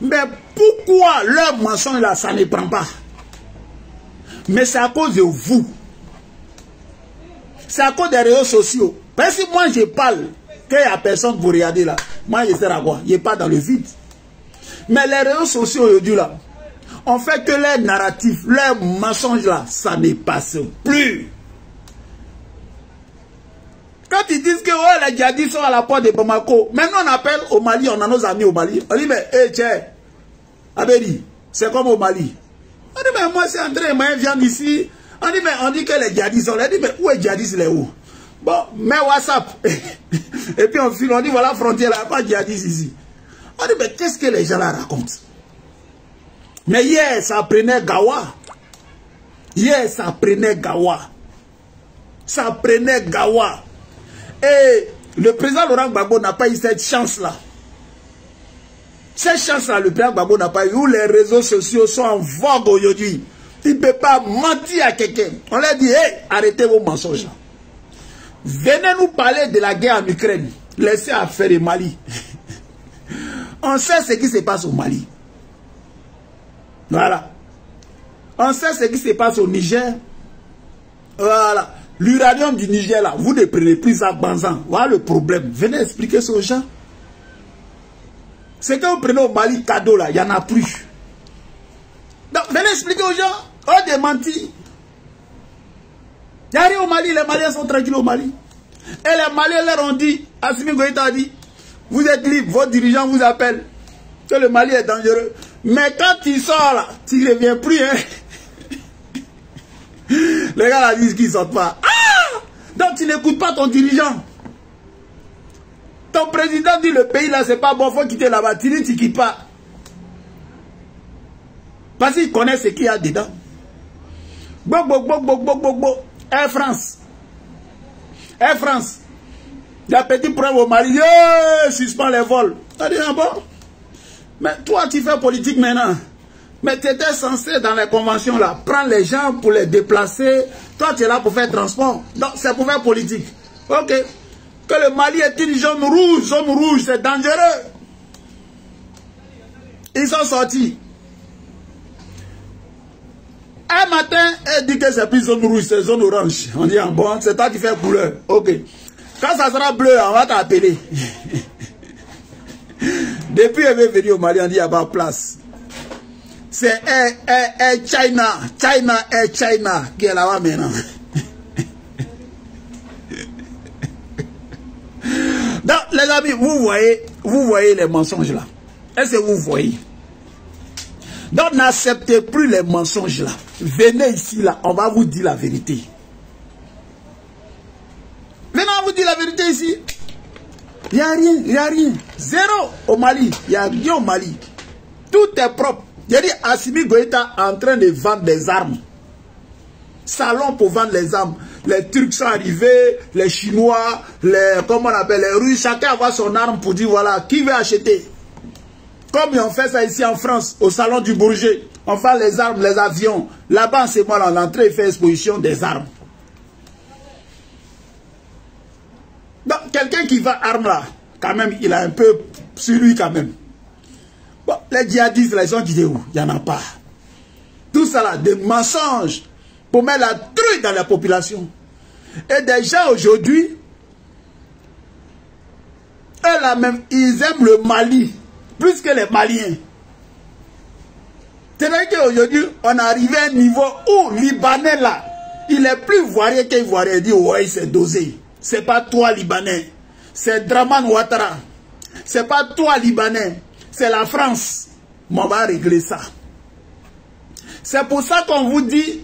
Mais pourquoi leur mensonge là, ça ne prend pas? Mais c'est à cause de vous. C'est à cause des réseaux sociaux. Parce que moi je parle, qu'il n'y a personne pour regarder là. Moi je sais à quoi? Je ne pas dans le vide. Mais les réseaux sociaux aujourd'hui là, on fait que les narratifs, leurs mensonges là, ça ne passe plus. Quand ils disent que oh, les djihadistes sont à la porte de Bamako, maintenant on appelle au Mali, on a nos amis au Mali. On dit mais hé tiens, Abedi, c'est comme au Mali. On dit mais moi c'est André, moi vient d'ici. On dit que les djihadistes sont là. On dit mais où est djihadistes les où? Bon, mais WhatsApp. Et puis on file, on dit voilà la frontière là, pas djihadistes ici. On dit mais qu'est-ce que les gens là racontent? Mais hier, ça prenait Gawa. Hier, ça prenait Gawa. Ça prenait Gawa. Et le président Laurent Gbagbo n'a pas eu cette chance-là. Cette chance-là, le président Gbagbo n'a pas eu. Où les réseaux sociaux sont en vogue aujourd'hui. Il ne peut pas mentir à quelqu'un. On leur dit, hey, arrêtez vos mensonges. Venez nous parler de la guerre en Ukraine. Laissez affaire au Mali. On sait ce qui se passe au Mali. Voilà. On sait ce qui se passe au Niger. Voilà. L'uranium du Niger, là, vous ne prenez plus ça Banzan. Voilà le problème. Venez expliquer ça aux gens. Ce que vous prenez au Mali, cadeau, là, il n'y en a plus. Donc, venez expliquer aux gens. Oh, des mentis. Il n'y a rien au Mali. Les Maliens sont tranquilles au Mali. Et les Maliens leur ont dit, Assimi Goïta a dit, vous êtes libre, votre dirigeant vous appelle. Que le Mali est dangereux. Mais quand il sort là, tu ne reviens plus. Hein? Les gars là disent qu'ils ne sortent pas. Ah! Donc tu n'écoutes pas ton dirigeant. Ton président dit le pays là c'est pas bon, faut quitter là-bas. Tu dis tu quittes pas. Parce qu'il connaît ce qu'il y a dedans. Air France. Air France. Il y a petit problème au Mali. Suspend les vols. Tu dit, ah bon? Mais toi, tu fais politique maintenant. Mais tu étais censé, dans les conventions là, prendre les gens pour les déplacer. Toi, tu es là pour faire transport. Donc, c'est pour faire politique. Ok. Que le Mali est une zone rouge, c'est dangereux. Ils sont sortis. Un matin, elle dit que c'est plus zone rouge, c'est zone orange. On dit, ah bon, c'est toi qui fais couleur. Ok. Quand ça sera bleu, on va t'appeler. Depuis elle est venue au Mali, on dit, il n'y a pas de place. C'est China qui est là-bas maintenant. Donc, les amis, vous voyez les mensonges là. Est-ce que vous voyez? Donc, n'acceptez plus les mensonges là. Venez ici là, on va vous dire la vérité. Venez, on vous dire la vérité ici. Il n'y a rien. Zéro au Mali. Il n'y a rien au Mali. Tout est propre. J'ai dit, Assimi Goïta est en train de vendre des armes. Salon pour vendre les armes. Les Turcs sont arrivés, les Chinois, comment on appelle, les Russes. Chacun a son arme pour dire, voilà, qui veut acheter? Comme on fait ça ici en France, au salon du Bourget. On fait les armes, les avions. Là-bas, c'est moi, l'entrée, il fait exposition des armes. Donc, quelqu'un qui va arme là, quand même, il a un peu sur lui quand même. Bon, les djihadistes, là, ils sont quittés où? Il n'y en a pas. Tout ça là, des mensonges pour mettre la truie dans la population. Et des gens aujourd'hui, eux là même, ils aiment le Mali plus que les Maliens. C'est-à-dire qu'aujourd'hui, on est arrivé à un niveau où Libanais là, il est plus ivoirien qu'ivoirien. Il dit, ouais, c'est dosé. C'est pas toi, Libanais. C'est Draman Ouattara. C'est pas toi, Libanais. C'est la France. Mais on va régler ça. C'est pour ça qu'on vous dit,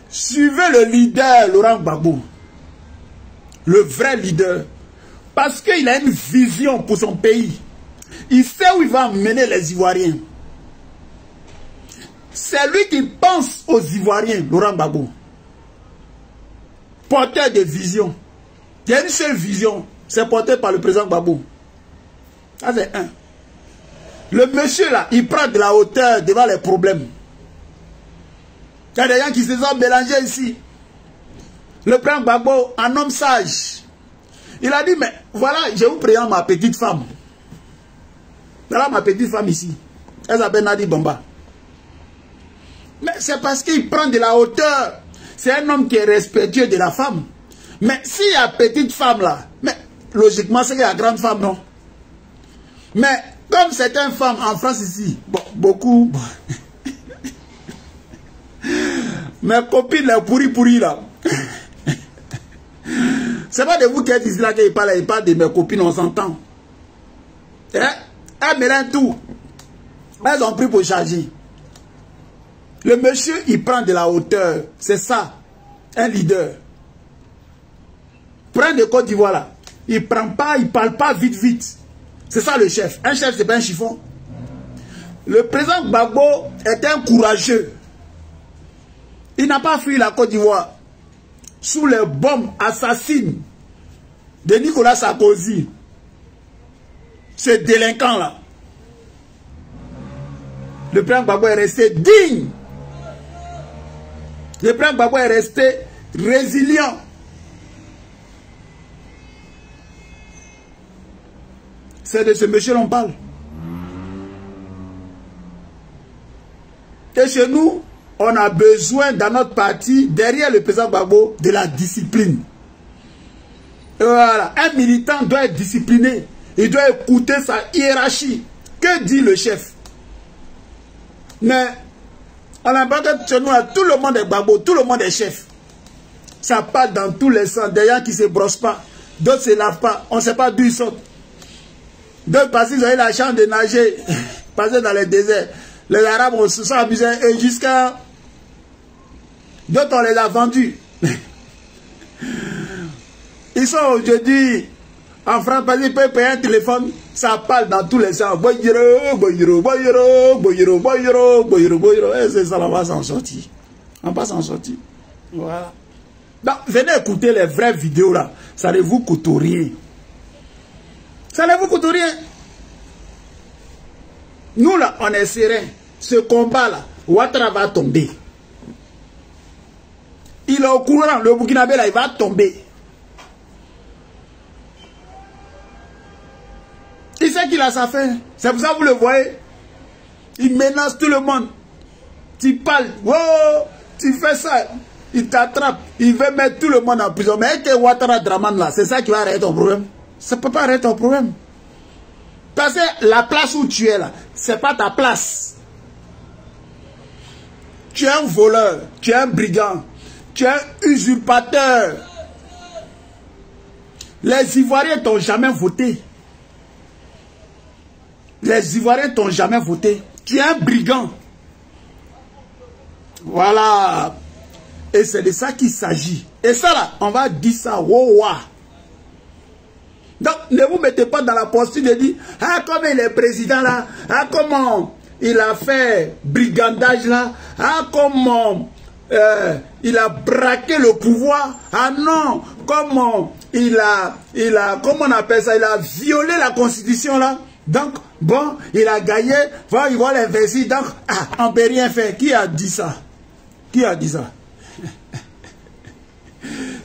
suivez le leader, Laurent Gbagbo. Le vrai leader. Parce qu'il a une vision pour son pays. Il sait où il va emmener les Ivoiriens. C'est lui qui pense aux Ivoiriens, Laurent Gbagbo. Porteur de vision. Il y a une seule vision. C'est porté par le président Gbagbo. Ça c'est un. Le monsieur là, il prend de la hauteur devant les problèmes. Il y a des gens qui se sont mélangés ici. Le président Gbagbo, un homme sage. Il a dit, mais voilà, je vous présente ma petite femme. Voilà ma petite femme ici. Elle s'appelle Nadi Bamba. Mais c'est parce qu'il prend de la hauteur. C'est un homme qui est respectueux de la femme. Mais s'il y a petite femme là, mais logiquement c'est qu'il y a grande femme, non? Mais comme certaines femmes en France ici, bon, beaucoup... Mes copines les pourries là. C'est pas de vous qui êtes ici là qu'il parle de mes copines, on s'entend. Elles mélangent tout. Elles ont pris pour charger. Le monsieur, il prend de la hauteur. C'est ça, un leader. Prends de Côte d'Ivoire là. Il prend pas, il parle pas vite. C'est ça le chef. Un chef, c'est pas un chiffon. Le président Gbagbo est un courageux. Il n'a pas fui la Côte d'Ivoire sous les bombes assassines de Nicolas Sarkozy. Ce délinquant là. Le président Gbagbo est resté digne. Le président Gbagbo est resté résilient. C'est de ce monsieur l'on parle. Et chez nous, on a besoin dans notre parti, derrière le président Gbagbo, de la discipline. Et voilà, un militant doit être discipliné. Il doit écouter sa hiérarchie. Que dit le chef? Mais on a l'impression que chez nous, tout le monde est Gbagbo, tout le monde est chef. Ça part dans tous les sens. Des gens qui ne se brossent pas, d'autres ne se lavent pas. On ne sait pas d'où ils sortent. D'autres parce qu'ils ont eu la chance de nager, passer dans les déserts. Les Arabes se sont amusés et jusqu'à D'autres, on les a vendus. Ils sont aujourd'hui en France, parce qu'ils peuvent payer un téléphone, ça parle dans tous les sens. Boyiro, boyiro, boyiro, boyiro, boyiro, boyiro, boyiro. Et c'est ça, on va s'en sortir. On va s'en sortir. Voilà. Donc, venez écouter les vraies vidéos là. Ça ne vous coûte rien. Ça ne vous coûte rien. Nous là, on est serein. Ce combat là, Ouattara va tomber. Il est au courant, le Burkinabé là, il va tomber. Il sait qu'il a sa fin. C'est pour ça que vous le voyez. Il menace tout le monde. Tu parles, wow, tu fais ça. Il t'attrape. Il veut mettre tout le monde en prison. Mais avec Ouattara Dramane là, c'est ça qui va arrêter ton problème. Ça ne peut pas arrêter ton problème. Parce que la place où tu es là, ce n'est pas ta place. Tu es un voleur, tu es un brigand, tu es un usurpateur. Les Ivoiriens t'ont jamais voté. Les Ivoiriens t'ont jamais voté. Tu es un brigand. Voilà. Et c'est de ça qu'il s'agit. Et ça là, on va dire ça. Wow, wow. Donc, ne vous mettez pas dans la posture de dire, ah, comme il est président là, ah, comment il a fait brigandage là, ah, comment il a braqué le pouvoir, ah non, comment comment on appelle ça, il a violé la constitution là. Donc, bon, il a gagné, voilà, il va l'investir, donc, ah, on ne peut rien faire. Qui a dit ça? Qui a dit ça?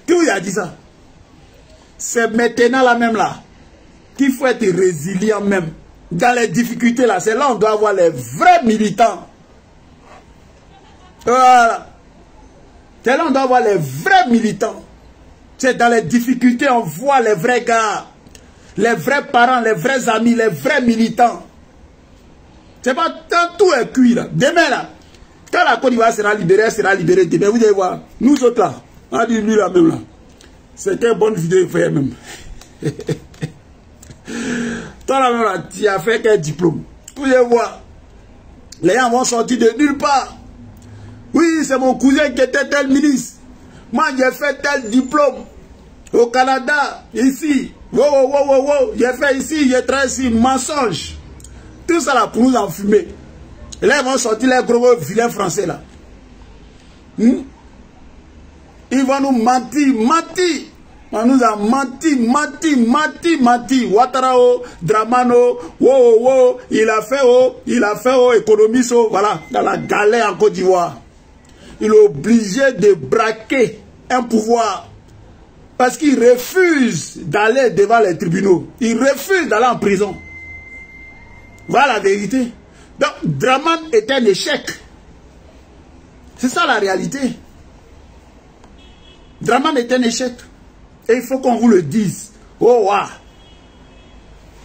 Qui a dit ça? C'est maintenant là même là qu'il faut être résilient même. Dans les difficultés là, c'est là on doit avoir les vrais militants. Voilà. C'est là on doit avoir les vrais militants. C'est dans les difficultés on voit les vrais gars. Les vrais parents, les vrais amis, les vrais militants. C'est pas tant tout est cuit là. Demain là, quand la Côte d'Ivoire sera libérée, elle sera libérée. Demain, vous allez voir, nous autres là, on dit lui là même là. C'était une bonne vidéo faire même. Toi là même là, tu as fait quel diplôme? Vous allez voir, les gens vont sortir de nulle part. Oui, c'est mon cousin qui était tel ministre. Moi j'ai fait tel diplôme. Au Canada, ici. Wow. J'ai fait ici, j'ai travaillé ici, mensonge. Tout ça là pour nous enfumer. Et là ils vont sortir les gros vilains français là. Ils vont nous mentir. On nous a menti. Ouattara, Dramane, il a fait, économiste, voilà, dans la galère en Côte d'Ivoire. Il est obligé de braquer un pouvoir. Parce qu'il refuse d'aller devant les tribunaux. Il refuse d'aller en prison. Voilà la vérité. Donc, Dramane est un échec. C'est ça la réalité. Dramane est un échec. Et il faut qu'on vous le dise. Oh, waouh.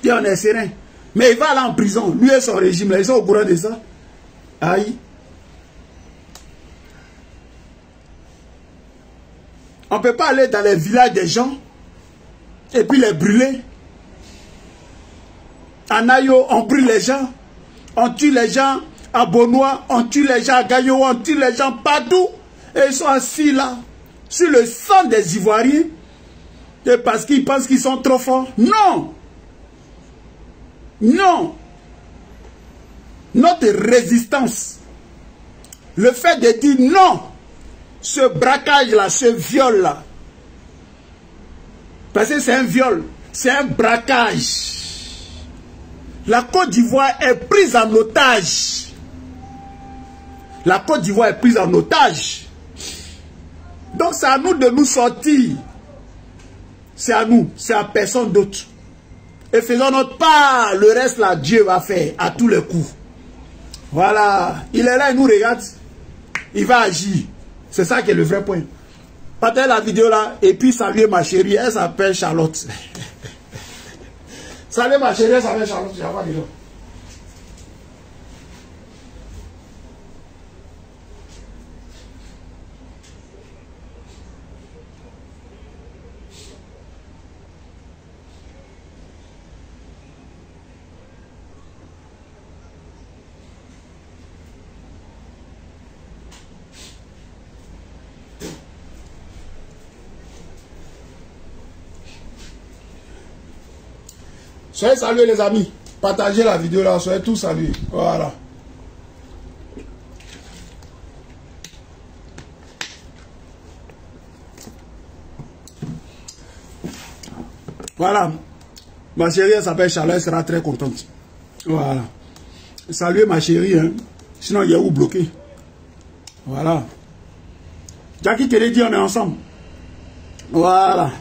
Et on est serein. Mais il va aller en prison. Lui et son régime, là, ils sont au courant de ça. Aïe. On ne peut pas aller dans les villages des gens et puis les brûler. En Ayo, on brûle les gens. On tue les gens à Bonois. On tue les gens à Gayo. On tue les gens partout. Et ils sont assis là. Sur le sang des Ivoiriens. Et parce qu'ils pensent qu'ils sont trop forts. Non. Non. Notre résistance. Le fait de dire non. Ce braquage-là, ce viol-là. Parce que c'est un viol. C'est un braquage. La Côte d'Ivoire est prise en otage. La Côte d'Ivoire est prise en otage. Donc c'est à nous de nous sortir. C'est à nous, c'est à personne d'autre. Et faisons notre part. Le reste là, Dieu va faire à tous les coups. Voilà. Il est là, il nous regarde. Il va agir. C'est ça qui est le vrai point. Partagez la vidéo là et puis saluez ma chérie. Elle s'appelle Charlotte. Salut ma chérie, elle s'appelle Charlotte. Soyez salués les amis. Partagez la vidéo là, soyez tous salués. Voilà. Voilà. Ma chérie, elle s'appelle Charlotte, elle sera très contente. Voilà. Saluez ma chérie, hein. Sinon il y a où bloqué. Voilà. Jackie Kennedy, on est ensemble. Voilà.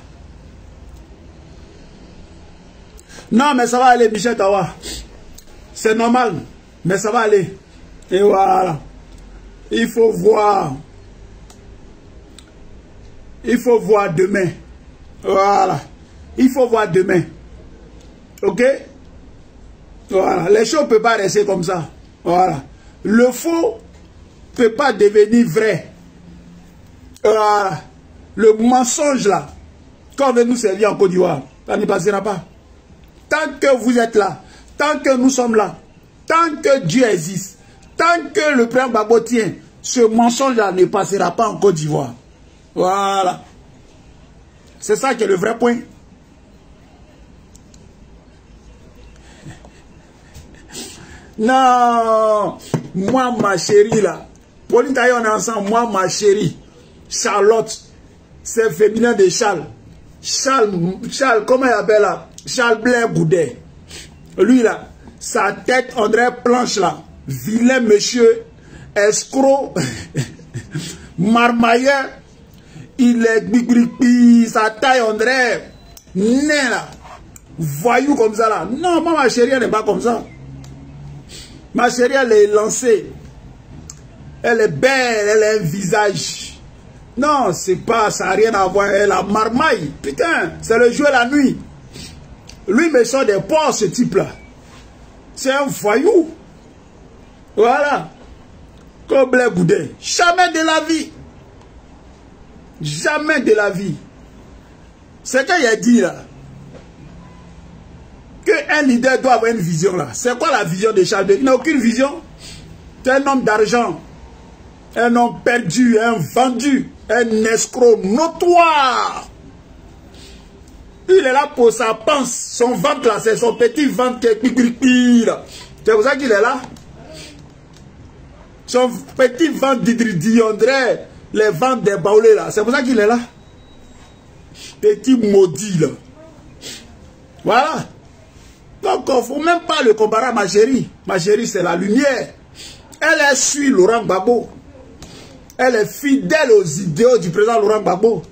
Non, mais ça va aller, Michel Tawa. C'est normal, mais ça va aller. Et voilà. Il faut voir. Il faut voir demain. Voilà. Il faut voir demain. Ok? Voilà. Les choses ne peuvent pas rester comme ça. Voilà. Le faux ne peut pas devenir vrai. Voilà. Le mensonge là, quand on veut nous servir en Côte d'Ivoire, ça ne passera pas. Tant que vous êtes là, tant que nous sommes là, tant que Dieu existe, tant que le président Gbagbo tient, ce mensonge-là ne passera pas en Côte d'Ivoire. Voilà. C'est ça qui est le vrai point. Non, moi ma chérie là, Pauline Taillé on est ensemble, moi ma chérie, Charlotte, c'est féminin de Charles. Charles, comment il appelle là? Charles Blair Goudet. Lui là, sa tête on dirait planche là. Vilain monsieur, escroc, marmailleur. Il est gbigripi, sa taille on dirait nain là. Voyou comme ça là. Non, moi ma chérie elle n'est pas comme ça. Ma chérie elle est lancée. Elle est belle, elle a un visage. Non, c'est pas, ça n'a rien à voir. Elle a marmaille. Putain, c'est le jour et la nuit. Lui me sort des porcs, ce type-là. C'est un voyou. Voilà. Comme Blair Goudet. Jamais de la vie. Jamais de la vie. C'est qu'il a dit là. Qu'un leader doit avoir une vision là. C'est quoi la vision de Charles Blair? Il n'a aucune vision. C'est un homme d'argent. Un homme perdu, un vendu. Un escroc notoire. Il est là pour sa panse. Son ventre là, c'est son petit ventre qui est pire. C'est pour ça qu'il est là. Son petit ventre d'hydridie, on dirait les ventres des baoulés là. C'est pour ça qu'il est là. Petit maudit là. Voilà. Donc il ne faut même pas le comparer à ma chérie. Ma chérie c'est la lumière. Elle suit Laurent Gbagbo. Elle est fidèle aux idéaux du président Laurent Gbagbo.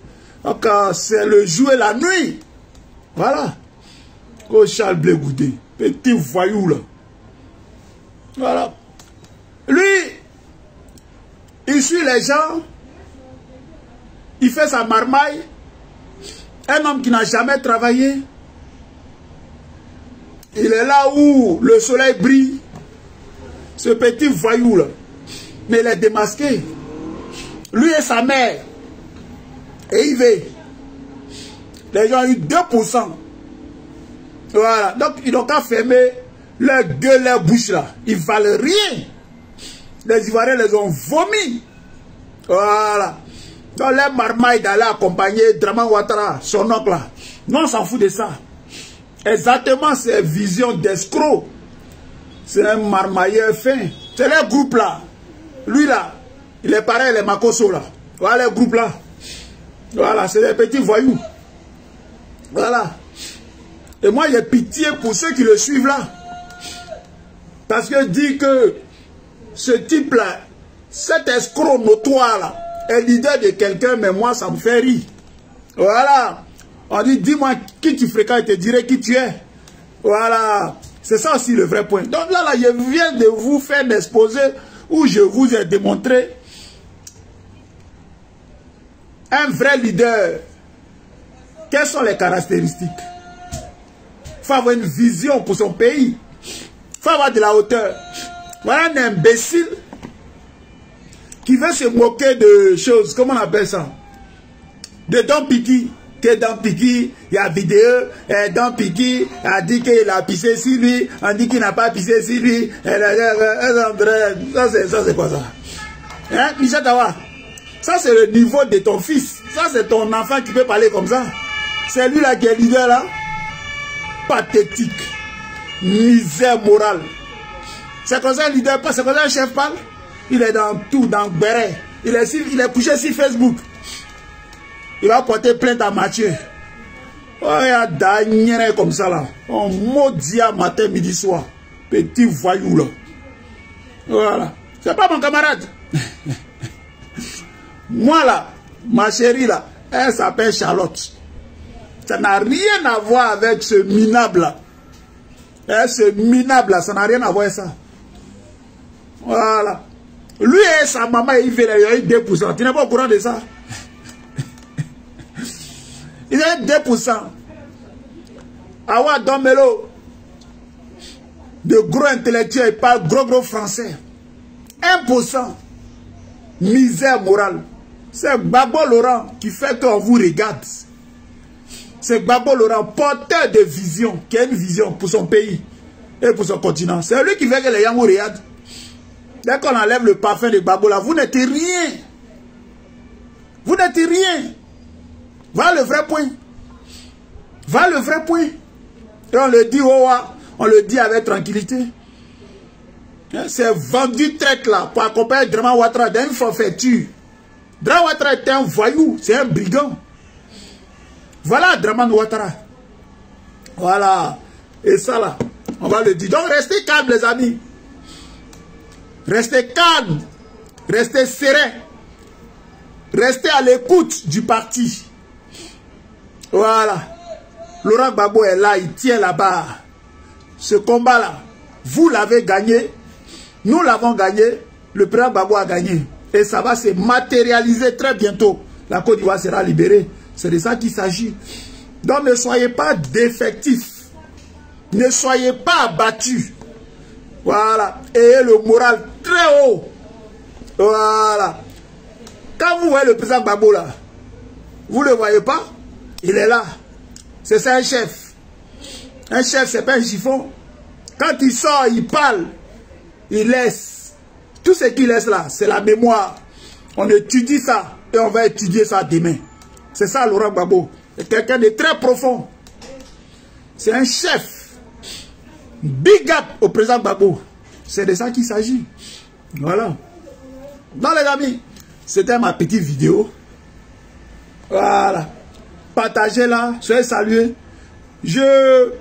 Donc c'est le jour et la nuit. Voilà. Oh Charles Blair Goudet. Petit voyou là. Voilà. Lui, il suit les gens. Il fait sa marmaille. Un homme qui n'a jamais travaillé. Il est là où le soleil brille. Ce petit voyou là. Mais il est démasqué. Lui et sa mère. Et il veut. Les gens ont eu 2%. Voilà. Donc, ils n'ont qu'à fermer leur gueule, leur bouche là. Ils ne valent rien. Les Ivoiriens les ont vomis. Voilà. Donc, les marmailles d'aller accompagner Draman Ouattara, son oncle là. Non, on s'en fout de ça. Exactement, c'est vision d'escroc. C'est un marmailleur fin. C'est les groupes là. Lui là. Il est pareil, les Makoso là. Voilà les groupes là. Voilà, c'est des petits voyous. Voilà. Et moi, j'ai pitié pour ceux qui le suivent là. Parce que dit que ce type là, cet escroc notoire là, est leader de quelqu'un, mais moi, ça me fait rire. Voilà. On dit, dis-moi qui tu fréquentes, je te dirai qui tu es. Voilà. C'est ça aussi le vrai point. Donc là, je viens de vous faire un exposé où je vous ai démontré un vrai leader. Quelles sont les caractéristiques? Il faut avoir une vision pour son pays. Il faut avoir de la hauteur. Voilà un imbécile qui veut se moquer de choses. Comment on appelle ça? De Don Piki. Que Don Piki, il y a vidéo. Don Piki a dit qu'il a pissé sur lui. On dit qu'il n'a pas pissé sur lui. Ça c'est quoi ça? Hein, Michel Tawa? Ça, c'est le niveau de ton fils. Ça, c'est ton enfant qui peut parler comme ça. C'est lui là qui est leader là. pathétique, misère morale. C'est comme ça un leader, c'est comme ça un chef parle. Il est dans tout, dans Béret. Il est couché sur Facebook. Il va porter plainte à Mathieu. Oh, il y a Daniel comme ça là. On maudit à matin, midi, soir. Petit voyou là. Voilà. C'est pas mon camarade. Moi là, ma chérie là, elle s'appelle Charlotte. Ça n'a rien à voir avec ce minable là. Ce minable là, ça n'a rien à voir avec ça. Voilà. Lui et sa maman, il fait les 2%. Tu n'es pas au courant de ça? Il a 2%. Awa Domelo, de gros intellectuels, il parle gros français. 1%. Misère morale. C'est Gbagbo Laurent qui fait qu'on vous regarde. C'est Gbagbo Laurent, porteur de vision, qui a une vision pour son pays et pour son continent. C'est lui qui fait que les gens vous regardent. Dès qu'on enlève le parfum de Gbagbo là, vous n'êtes rien. Vous n'êtes rien. Voilà le vrai point. Voilà le vrai point. Et on le dit, on le dit avec tranquillité. C'est vendu traite là pour accompagner Draman Ouattara d'une forfaiture. Draman Ouattara est un voyou, c'est un brigand. Voilà Draman Ouattara. Voilà. Et ça là, on va le dire. Donc restez calmes les amis. Restez calmes. Restez sereins. Restez à l'écoute du parti. Voilà. Laurent Gbagbo est là, il tient là-bas. Ce combat-là, vous l'avez gagné. Nous l'avons gagné. Le président Gbagbo a gagné. Et ça va se matérialiser très bientôt. La Côte d'Ivoire sera libérée. C'est de ça qu'il s'agit. Donc ne soyez pas défectifs. Ne soyez pas abattus. Voilà. Ayez le moral très haut. Voilà. Quand vous voyez le président Gbagbo là, vous ne le voyez pas? Il est là. C'est ça un chef. Un chef, c'est pas un chiffon. Quand il sort, il parle. Il laisse. Tout ce qu'il laisse là, c'est la mémoire. On étudie ça et on va étudier ça demain. C'est ça Laurent Gbagbo. C'est quelqu'un de très profond. C'est un chef. Big up au président Gbagbo. C'est de ça qu'il s'agit. Voilà. Donc les amis, c'était ma petite vidéo. Voilà. Partagez-la, soyez salués. Je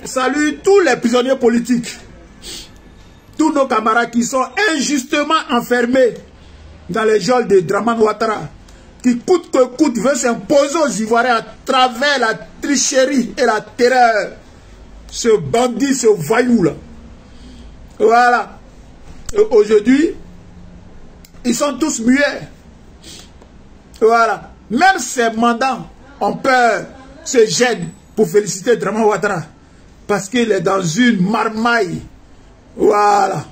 salue tous les prisonniers politiques. Tous nos camarades qui sont injustement enfermés dans les geôles de Draman Ouattara. Qui coûte que coûte veut s'imposer aux Ivoiriens à travers la tricherie et la terreur. Ce bandit, ce voyou là. Voilà. Aujourd'hui, ils sont tous muets. Voilà. Même ces mandants ont peur, se gênent pour féliciter Draman Ouattara. Parce qu'il est dans une marmaille. Voilà.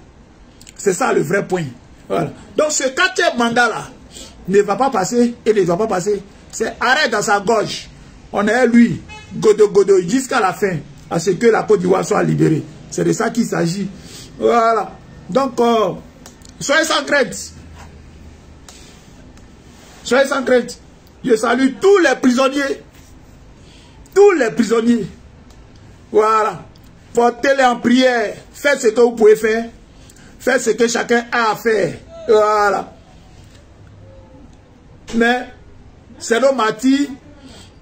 C'est ça le vrai point. Voilà. Donc ce quatrième mandat là ne va pas passer et ne va pas passer. C'est arrêt dans sa gorge. On est lui, godo jusqu'à la fin, à ce que la Côte d'Ivoire soit libérée. C'est de ça qu'il s'agit. Voilà. Donc, soyez sans crainte. Soyez sans crainte. Je salue tous les prisonniers. Tous les prisonniers. Voilà. Portez-les en prière. Faites ce que vous pouvez faire. Faites ce que chacun a à faire. Voilà. Mais c'est nos martyrs.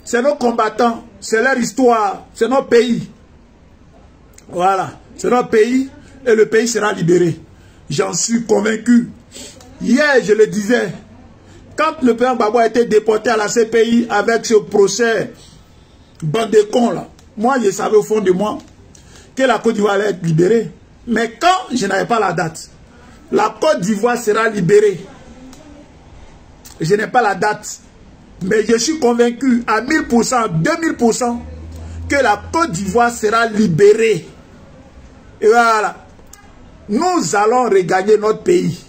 C'est nos combattants. C'est leur histoire. C'est notre pays. Voilà. C'est notre pays. Et le pays sera libéré. J'en suis convaincu. Hier, je le disais. Quand le président Gbagbo a été déporté à la CPI avec ce procès bande de cons là, moi je savais au fond de moi que la Côte d'Ivoire allait être libérée. Mais quand je n'avais pas la date, la Côte d'Ivoire sera libérée. Je n'ai pas la date. Mais je suis convaincu à 1000%, 2000% que la Côte d'Ivoire sera libérée. Et voilà. Nous allons regagner notre pays.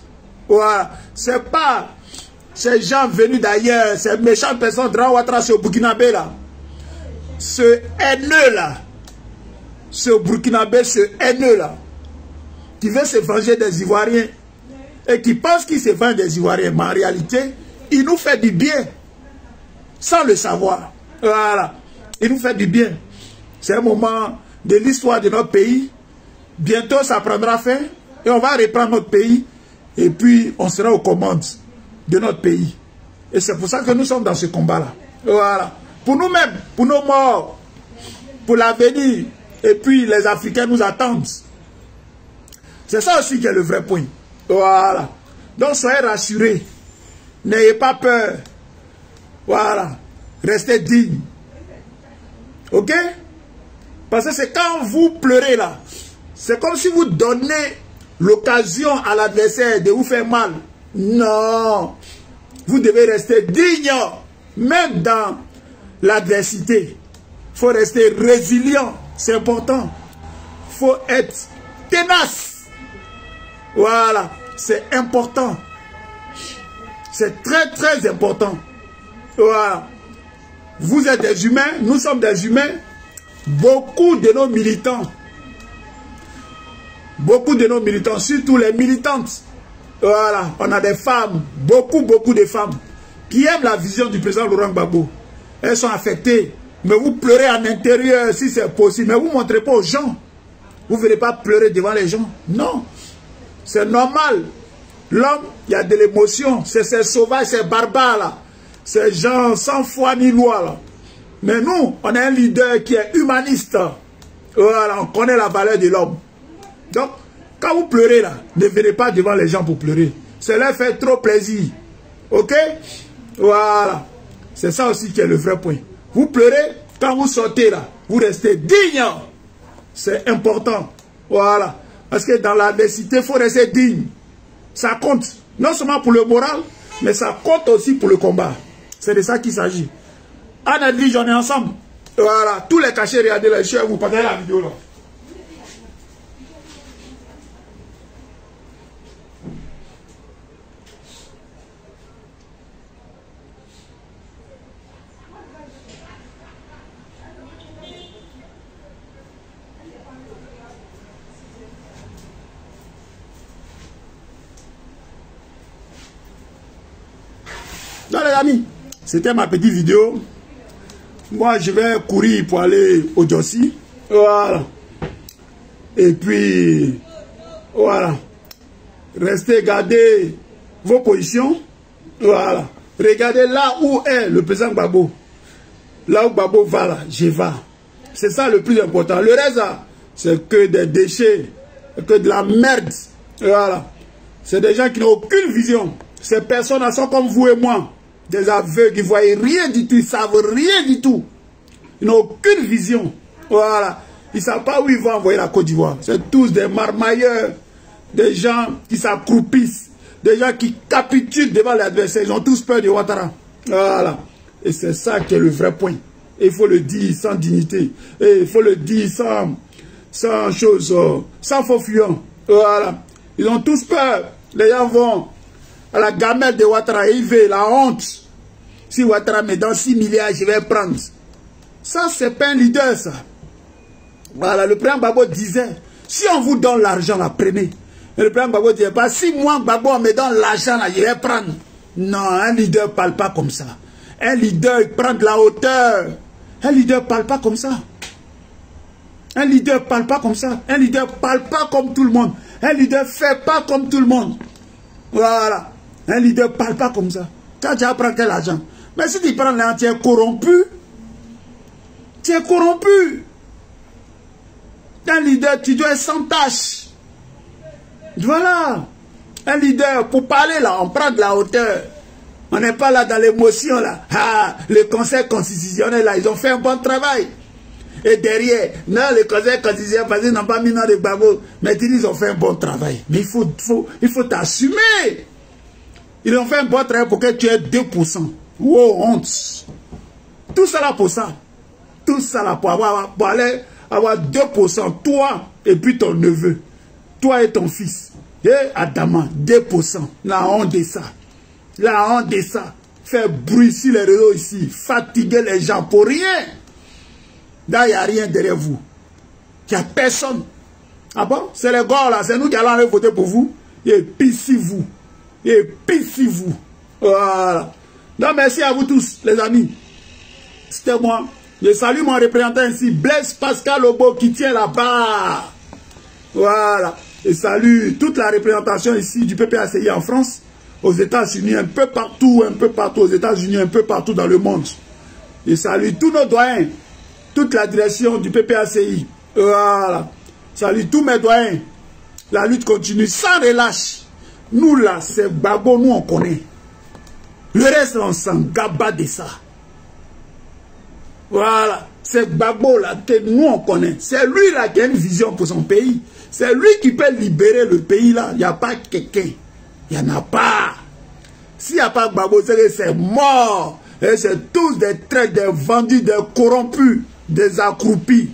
Voilà. C'est pas ces gens venus d'ailleurs, ces méchantes personnes, Draman Ouattara, ce Burkinabé là. Ce haineux là. Ce Burkinabé, ce haineux là. Qui veut se venger des Ivoiriens. Et qui pense qu'il se venge des Ivoiriens. Mais en réalité, il nous fait du bien. Sans le savoir. Voilà. Il nous fait du bien. C'est un moment de l'histoire de notre pays. Bientôt, ça prendra fin et on va reprendre notre pays et puis on sera aux commandes de notre pays. Et c'est pour ça que nous sommes dans ce combat-là. Voilà. Pour nous-mêmes, pour nos morts, pour l'avenir. Et puis les Africains nous attendent. C'est ça aussi qui est le vrai point. Voilà. Donc soyez rassurés. N'ayez pas peur. Voilà. Restez dignes. Ok? Parce que c'est quand vous pleurez là. C'est comme si vous donnez l'occasion à l'adversaire de vous faire mal. Non. Vous devez rester digne. Même dans l'adversité. Il faut rester résilient. C'est important. Il faut être tenace. Voilà. C'est important. C'est très très important. Voilà. Vous êtes des humains. Nous sommes des humains. Beaucoup de nos militants. Beaucoup de nos militants. Surtout les militantes. Voilà. On a des femmes. Beaucoup de femmes. Qui aiment la vision du président Laurent Gbagbo. Elles sont affectées. Mais vous pleurez en intérieur si c'est possible. Mais vous ne montrez pas aux gens. Vous ne venez pas pleurer devant les gens. Non. C'est normal. L'homme, il y a de l'émotion. C'est ces sauvages, ces barbares là. Ces gens sans foi ni loi là. Mais nous, on a un leader qui est humaniste. Voilà, on connaît la valeur de l'homme. Donc, quand vous pleurez là, ne venez pas devant les gens pour pleurer. Ça leur fait trop plaisir. Ok? Voilà. C'est ça aussi qui est le vrai point. Vous pleurez, quand vous sortez là, vous restez digne. C'est important. Voilà. Parce que dans l'adversité, il faut rester digne. Ça compte. Non seulement pour le moral, mais ça compte aussi pour le combat. C'est de ça qu'il s'agit. Anadli, on est ensemble. Voilà. Tous les cachets, regardez les chers, vous partagez la vidéo là. Donc les amis, c'était ma petite vidéo. Moi, je vais courir pour aller au Djossi. Voilà. Et puis, voilà. Restez, gardez vos positions. Voilà. Regardez là où est le président Gbagbo. Là où Gbagbo va, là, je vais. C'est ça le plus important. Le reste, c'est que des déchets, que de la merde. Voilà. C'est des gens qui n'ont aucune vision. Ces personnes sont comme vous et moi. Des aveugles qui ne voient rien du tout. Ils ne savent rien du tout. Ils n'ont aucune vision. Voilà. Ils ne savent pas où ils vont envoyer la Côte d'Ivoire. C'est tous des marmailleurs. Des gens qui s'accroupissent. Des gens qui capitulent devant l'adversaire. Ils ont tous peur de Ouattara. Voilà. Et c'est ça qui est le vrai point. Et il faut le dire sans dignité. Et il faut le dire sans chose, sans faux fuyant. Voilà. Ils ont tous peur. Les gens vont à la gamelle de Ouattara, il veut la honte. Si Ouattara me donne 6 milliards, je vais prendre. Ça, c'est pas un leader, ça. Voilà, le président Gbagbo disait, si on vous donne l'argent, la prenez. Mais le président Gbagbo disait pas, si moi, Gbagbo, on me donne l'argent, je vais prendre. Non, un leader ne parle pas comme ça. Un leader, il prend de la hauteur. Un leader ne parle pas comme ça. Un leader ne parle pas comme ça. Un leader ne parle pas comme tout le monde. Un leader ne fait pas comme tout le monde. Voilà. Un leader ne parle pas comme ça. Quand tu apprends quel argent. Mais si tu prends l'argent, tu es corrompu. Tu es corrompu. Un leader, tu dois être sans tâche. Voilà. Un leader, pour parler là, on prend de la hauteur. On n'est pas là dans l'émotion là. Ah, le conseil constitutionnel là, ils ont fait un bon travail. Et derrière, non, le conseil constitutionnel, parce qu'ils n'ont pas mis dans le Gbagbo, mais ils ont fait un bon travail. Mais il faut t'assumer. Ils ont fait un bon travail pour que tu aies 2%. Wow, honte. Tout ça là pour ça. Tout ça là pour aller avoir 2%. Toi et puis ton neveu. Toi et ton fils. Et Adama, 2%. La honte de ça. La honte de ça. Faire bruit sur les réseaux ici. Fatiguer les gens pour rien. Là, il n'y a rien derrière vous. Il n'y a personne. Ah bon? C'est les gars là. C'est nous qui allons aller voter pour vous. Et pissez-vous. Et pissez-vous. Voilà. Donc, merci à vous tous, les amis. C'était moi, Je salue mon représentant ici, Blaise Pascal Obo, qui tient là-bas. Voilà. Je salue toute la représentation ici du PPACI en France, aux États-Unis, un peu partout aux États-Unis, un peu partout dans le monde. Je salue tous nos doyens, toute la direction du PPACI. Voilà. Je salue tous mes doyens. La lutte continue sans relâche. Nous là, c'est Gbagbo, nous on connaît. Le reste, on s'en gaba de ça. Voilà. C'est Gbagbo là que nous on connaît. C'est lui là qui a une vision pour son pays. C'est lui qui peut libérer le pays là. Il n'y a pas quelqu'un. Il n'y en a pas. S'il n'y a pas Gbagbo, c'est mort. Et c'est tous des traîtres, des vendus, des corrompus, des accroupis.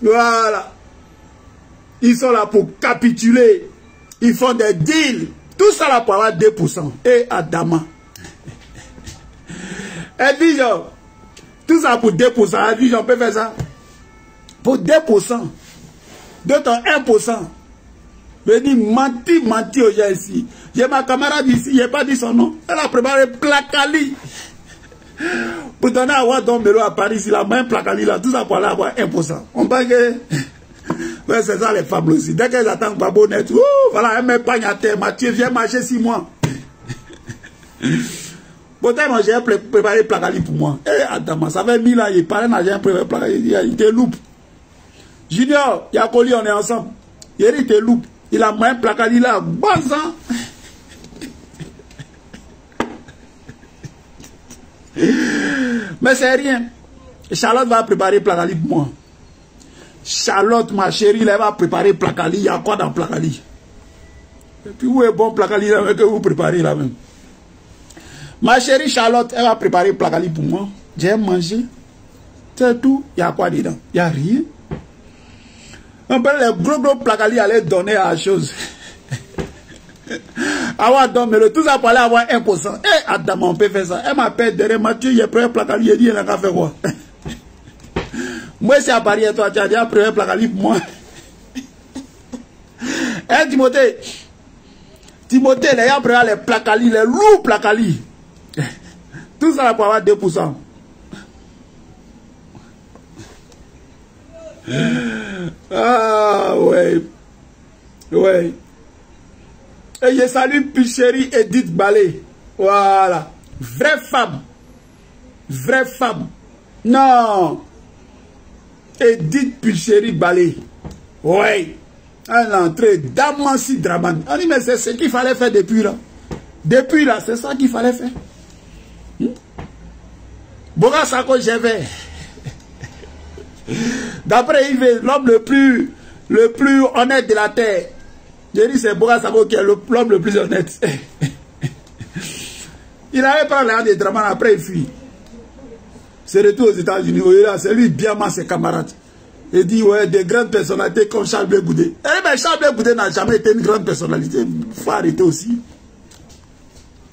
Voilà. Ils sont là pour capituler. Ils font des deals. Tout ça là pour avoir 2%. Et Adama. Et Vision. Tout ça pour 2%. Et Vision, on peut faire ça. Pour 2%. D'autres 1%. Je dis menti aux gens ici. J'ai ma camarade ici, je n'ai pas dit son nom. Elle a préparé Plakali. Pour donner à Wadon Melo à Paris, si la main Plakali là, tout ça pour aller avoir 1%. On pense que. Ouais, c'est ça les femmes aussi. Dès qu'elles attendent Gbagbo net, voilà, elle me pagne à terre. Mathieu, viens marcher 6 mois. Peut-être j'ai préparé Plakali pour moi. Eh, Adama, ça fait 1000 ans, il parlait, j'ai préparé Plakali. Il te loupe. Junior, Yakoli, on est ensemble. Il te loupe. Il a main Plakali là, bon sang. Mais c'est rien. Charlotte va préparer Plakali pour moi. Charlotte, ma chérie, elle va préparer Plakali. Il y a quoi dans Plakali? Et puis où est bon Plakali là que vous préparez là même? Ma chérie Charlotte, elle va préparer Plakali pour moi. J'ai mangé. C'est tout. Il y a quoi dedans? Il n'y a rien. On peut les gros Plakali aller donner à la chose. Avoir donné tout ça pour aller avoir 1%. Eh, Adam, on peut faire ça. Elle m'appelle derrière Mathieu, il a pris un Plakali, il dit, il a qu'à faire quoi? Moi, c'est à Paris, et toi, tu as déjà pris un Plakali pour moi. Eh, Timothée, les gens prennent les Plakali, les lourds Plakali. Tout ça pour avoir 2%. Ah, ouais. Ouais. Et je salue Picheri Edith Balé. Voilà. Vraie femme. Vraie femme. Non. Edith Picheri Balé. Ouais. Un entrée d'Amansi Draman. On dit, mais c'est ce qu'il fallait faire depuis là. Depuis là, c'est ça qu'il fallait faire. Boga Sako, j'ai fait. D'après Yves, l'homme le plus honnête de la terre. J'ai dit c'est Boga Sako qui est l'homme le plus honnête. Il avait parlé à des Draman, après il fuit. C'est retour aux États-Unis. C'est lui bien ses camarades. Il dit ouais, des grandes personnalités comme Charles Blé Goudé. Eh bien, Charles Blé Goudé n'a jamais été une grande personnalité. Il faut arrêter aussi.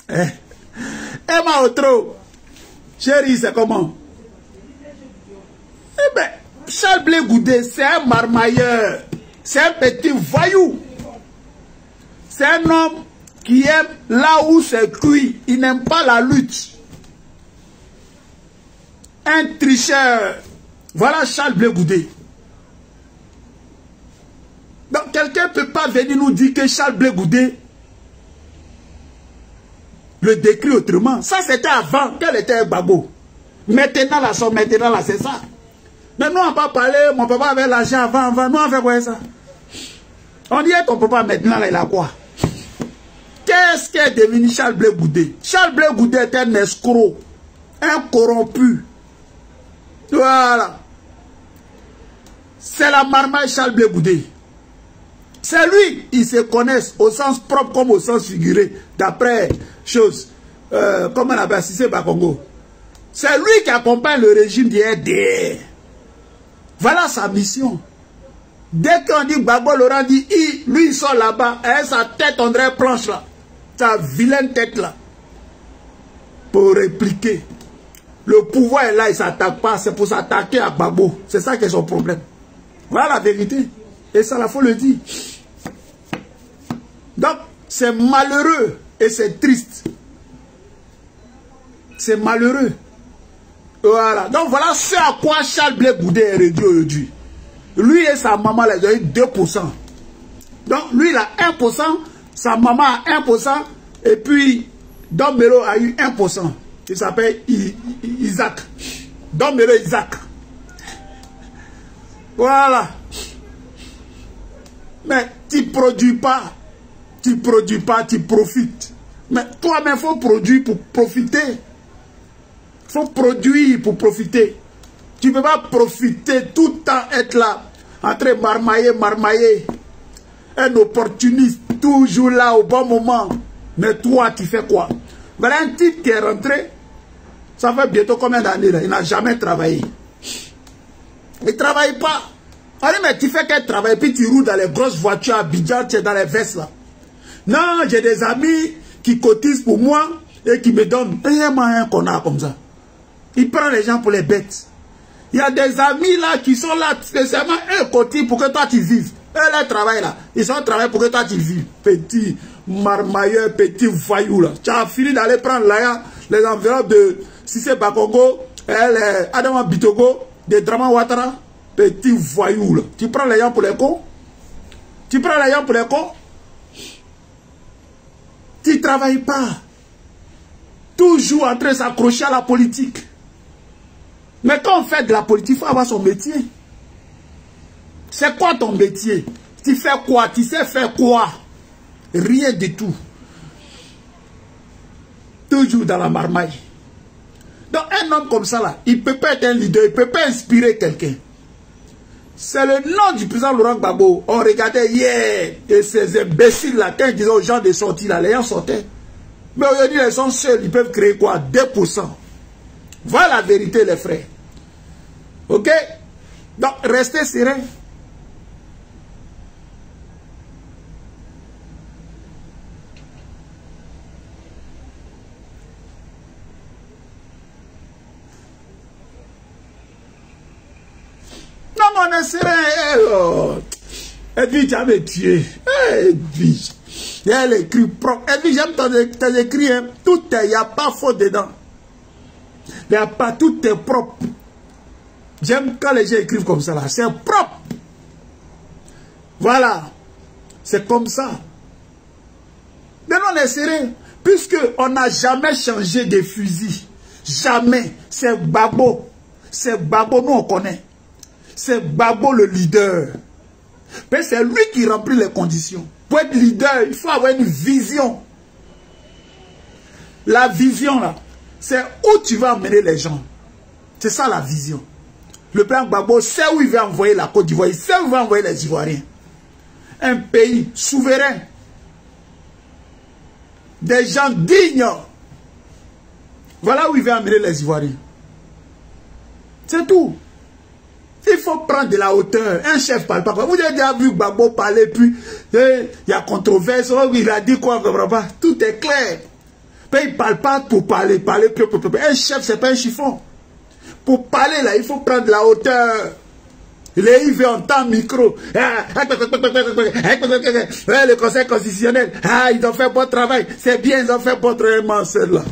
Emma Otro. Chérie, c'est comment? Eh bien, Charles Blé Goudé, c'est un marmailleur. C'est un petit voyou. C'est un homme qui aime là où c'est cuit. Il n'aime pas la lutte. Un tricheur. Voilà Charles Blé Goudé. Donc quelqu'un ne peut pas venir nous dire que Charles Blé Goudé le décrit autrement. Ça c'était avant qu'elle était Gbagbo. Maintenant là, c'est ça. Mais nous on n'a pas parlé, mon papa avait l'argent avant. Nous on fait quoi ça? On dit ton papa maintenant là, il a quoi? Qu'est-ce qu'est devenu Charles Blé Goudé? Charles Blé Goudé est un escroc, un corrompu. Voilà. C'est la marmaille Charles Blé Goudé. C'est lui, ils se connaissent au sens propre comme au sens figuré, d'après chose, comme on appelle Cissé Bakongo. C'est lui qui accompagne le régime du RDR. Voilà sa mission. Dès qu'on dit Gbagbo, Laurent dit, lui il sort là-bas, et sa tête on dirait planche là, sa vilaine tête là, pour répliquer. Le pouvoir est là, il ne s'attaque pas, c'est pour s'attaquer à Gbagbo. C'est ça qui est son problème. Voilà la vérité. Et ça, il faut le dire. Donc, c'est malheureux et c'est triste. C'est malheureux. Voilà. Donc voilà ce à quoi Charles Blé Goudé est réduit aujourd'hui. Lui et sa maman, ils ont eu 2%. Donc lui, il a 1%, sa maman a 1%, et puis Dom Melo a eu 1%. Il s'appelle Isaac. Dom Melo Isaac. Voilà. Mais tu produis pas, tu profites. Mais toi-même, il faut produire pour profiter. Il faut produire pour profiter. Tu ne peux pas profiter tout le temps, être là, en train de marmailler. Un opportuniste, toujours là au bon moment. Mais toi, tu fais quoi? Voilà un type qui est rentré, ça fait bientôt combien d'années là? Il n'a jamais travaillé. Il ne travaille pas. Allez, mais tu fais quel travail? Puis tu roules dans les grosses voitures à Abidjan, tu es dans les vestes là. Non, j'ai des amis qui cotisent pour moi et qui me donnent un connard comme ça. Il prend les gens pour les bêtes. Il y a des amis là qui sont là spécialement, eux cotisent pour que toi tu vives. Eux, leur travail là, ils sont au travail pour que toi tu vives. Petit marmailleur, petit voyou là. Tu as fini d'aller prendre là, les enveloppes de Sissé Bakongo, Adama Bitogo, de Draman Ouattara. Petit voyou là. Tu prends les gens pour les cons? Tu prends les gens pour les cons? Tu ne travailles pas. Toujours en train de s'accrocher à la politique. Mais quand on fait de la politique, il faut avoir son métier. C'est quoi ton métier? Tu fais quoi? Tu sais faire quoi? Rien du tout. Toujours dans la marmaille. Donc un homme comme ça là, il ne peut pas être un leader, il ne peut pas inspirer quelqu'un. C'est le nom du président Laurent Gbagbo. On regardait hier et ces imbéciles là, quand ils disaient aux gens de sortir là, les gens sortaient. Mais aujourd'hui, ils sont seuls, ils peuvent créer quoi? 2%. Voilà la vérité, les frères. Ok? Donc, restez serein. Non, mais on est serein. Et puis, tu as me tué. Et puis, il y a l'écrit propre. Et puis, j'aime ton écrit. Hein. Tout est, il n'y a pas faute dedans. Il n'y a pas, tout est propre. J'aime quand les gens écrivent comme ça là. C'est propre. Voilà. C'est comme ça. Mais on est serein. Puisqu'on n'a jamais changé de fusil. Jamais. C'est Gbagbo. C'est Gbagbo, nous on connaît. C'est Gbagbo le leader. Mais c'est lui qui remplit les conditions. Pour être leader, il faut avoir une vision. La vision là, c'est où tu vas emmener les gens. C'est ça la vision. Le plan Gbagbo sait où il va envoyer la Côte d'Ivoire. Il sait où il va envoyer les Ivoiriens. Un pays souverain. Des gens dignes. Voilà où il va emmener les Ivoiriens. C'est tout. Il faut prendre de la hauteur. Un chef parle pas. Vous avez déjà vu Gbagbo parler, puis il y a controverse. Oh, il a dit quoi? Tout est clair. Mais il ne parle pas pour parler. Un chef, c'est pas un chiffon. Pour parler, là, il faut prendre de la hauteur. Il veut entendre micro. Le conseil constitutionnel. Ils ont fait bon travail. C'est bien, ils ont fait bon travail, celle-là.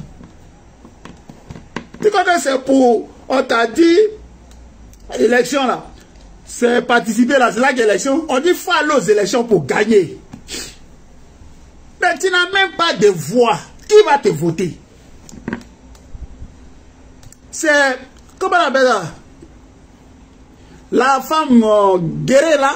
Tu connais, c'est pour. On t'a dit. L'élection là, c'est participer là, c'est là que l'élection, on dit qu'il faut aller aux élections pour gagner. Mais tu n'as même pas de voix. Qui va te voter? C'est, comment on appelle ça? La femme guerrière là,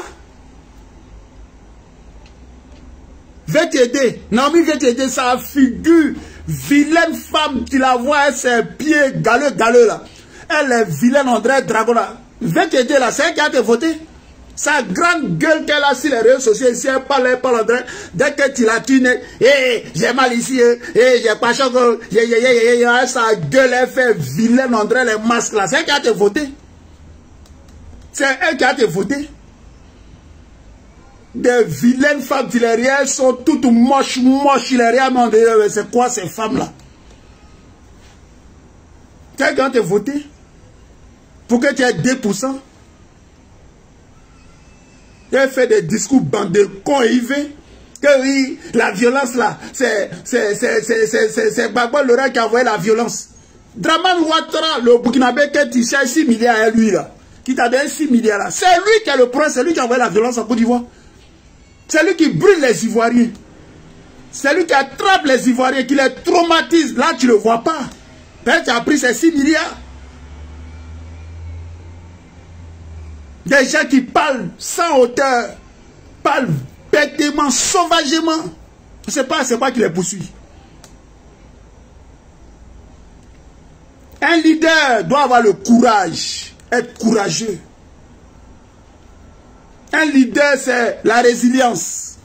va t'aider. Naomi va t'aider, sa figure, vilaine femme, tu la vois, ses pieds galeux là. Elle est vilaine, André Dragon là. Va t'aider là, c'est elle qui a te voté. Sa grande gueule qu'elle a sur les réseaux sociaux ici, elle parle André. Dès que tu la tues, j'ai mal ici, j'ai pas chaud, sa gueule, elle fait vilaine, André, les masques là. C'est elle qui a te voté. C'est elle qui a te voté. Des vilaines femmes, tu les réelles sont toutes moches, les réelles, c'est quoi ces femmes là? C'est elle qui a te voté. Pour que tu aies 2%. Il fait des discours bande de cons et il veut que oui, la violence là, c'est Gbagbo Laurent qui a envoyé la violence. Draman Ouattara, le Burkinabé qui cherche 6 milliards à lui là, qui t'a donné 6 milliards là, c'est lui qui est le prince, c'est lui qui a envoyé la violence en Côte d'Ivoire. C'est lui qui brûle les Ivoiriens. C'est lui qui attrape les Ivoiriens, qui les traumatise. Là, tu ne le vois pas. Peut-être tu as pris ces 6 milliards. Des gens qui parlent sans hauteur, parlent bêtement, sauvagement. C'est pas qui les poursuit. Un leader doit avoir le courage, être courageux. Un leader, c'est la résilience.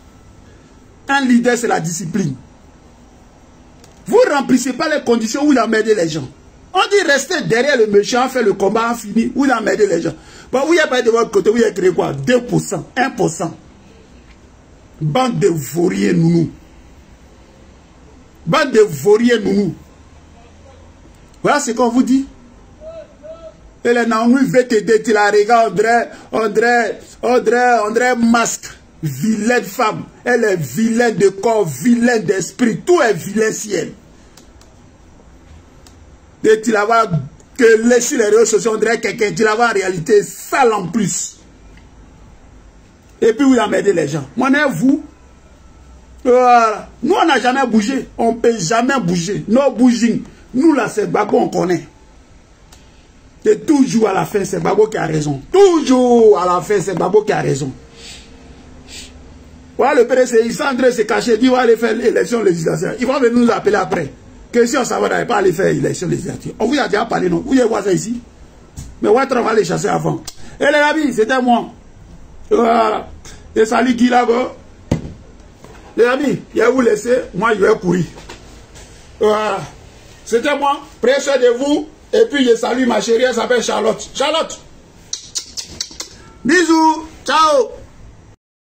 Un leader, c'est la discipline. Vous ne remplissez pas les conditions où il a emmerdé les gens. On dit rester derrière le méchant, faire le combat, fini, où il a emmerdé les gens. Bon, vous n'avez pas de votre côté, vous avez créé quoi? 2%, 1%. Bande de vauriens nounous. Bande de vauriens nounous. Voilà ce qu'on vous dit. Et les Naomi VTD, tu la regardes, André Masque. Vilaine femme. Elle est vilaine de corps, vilaine d'esprit. Tout est vilain ciel. Et tu la vois que laisser les réseaux sociaux, on dirait quelqu'un. Tu la vois en réalité sale en plus. Et puis vous emmerdez les gens. Moi, vous. Voilà. Nous, on n'a jamais bougé. On ne peut jamais bouger. No bouging. Nous, là, c'est Gbagbo, on connaît. Et toujours à la fin, c'est Gbagbo qui a raison. Toujours à la fin, c'est Gbagbo qui a raison. Voilà, le PDC, il s'est en train de se cacher, il dit, on va aller faire l'élection législative. Il va venir nous appeler après. Que si on savait, on n'allait pas aller faire l'élection législative. On vous a déjà parlé, non? Vous allez voir ça ici. Mais Ouattara va les chasser avant. Et les amis, c'était moi. Voilà. Et salut qui là-bas. Les amis, il va vous laisser. Moi, je vais courir. Voilà. C'était moi. Prenez soin de vous. Et puis, je salue ma chérie. Elle s'appelle Charlotte. Charlotte. Bisous. Ciao.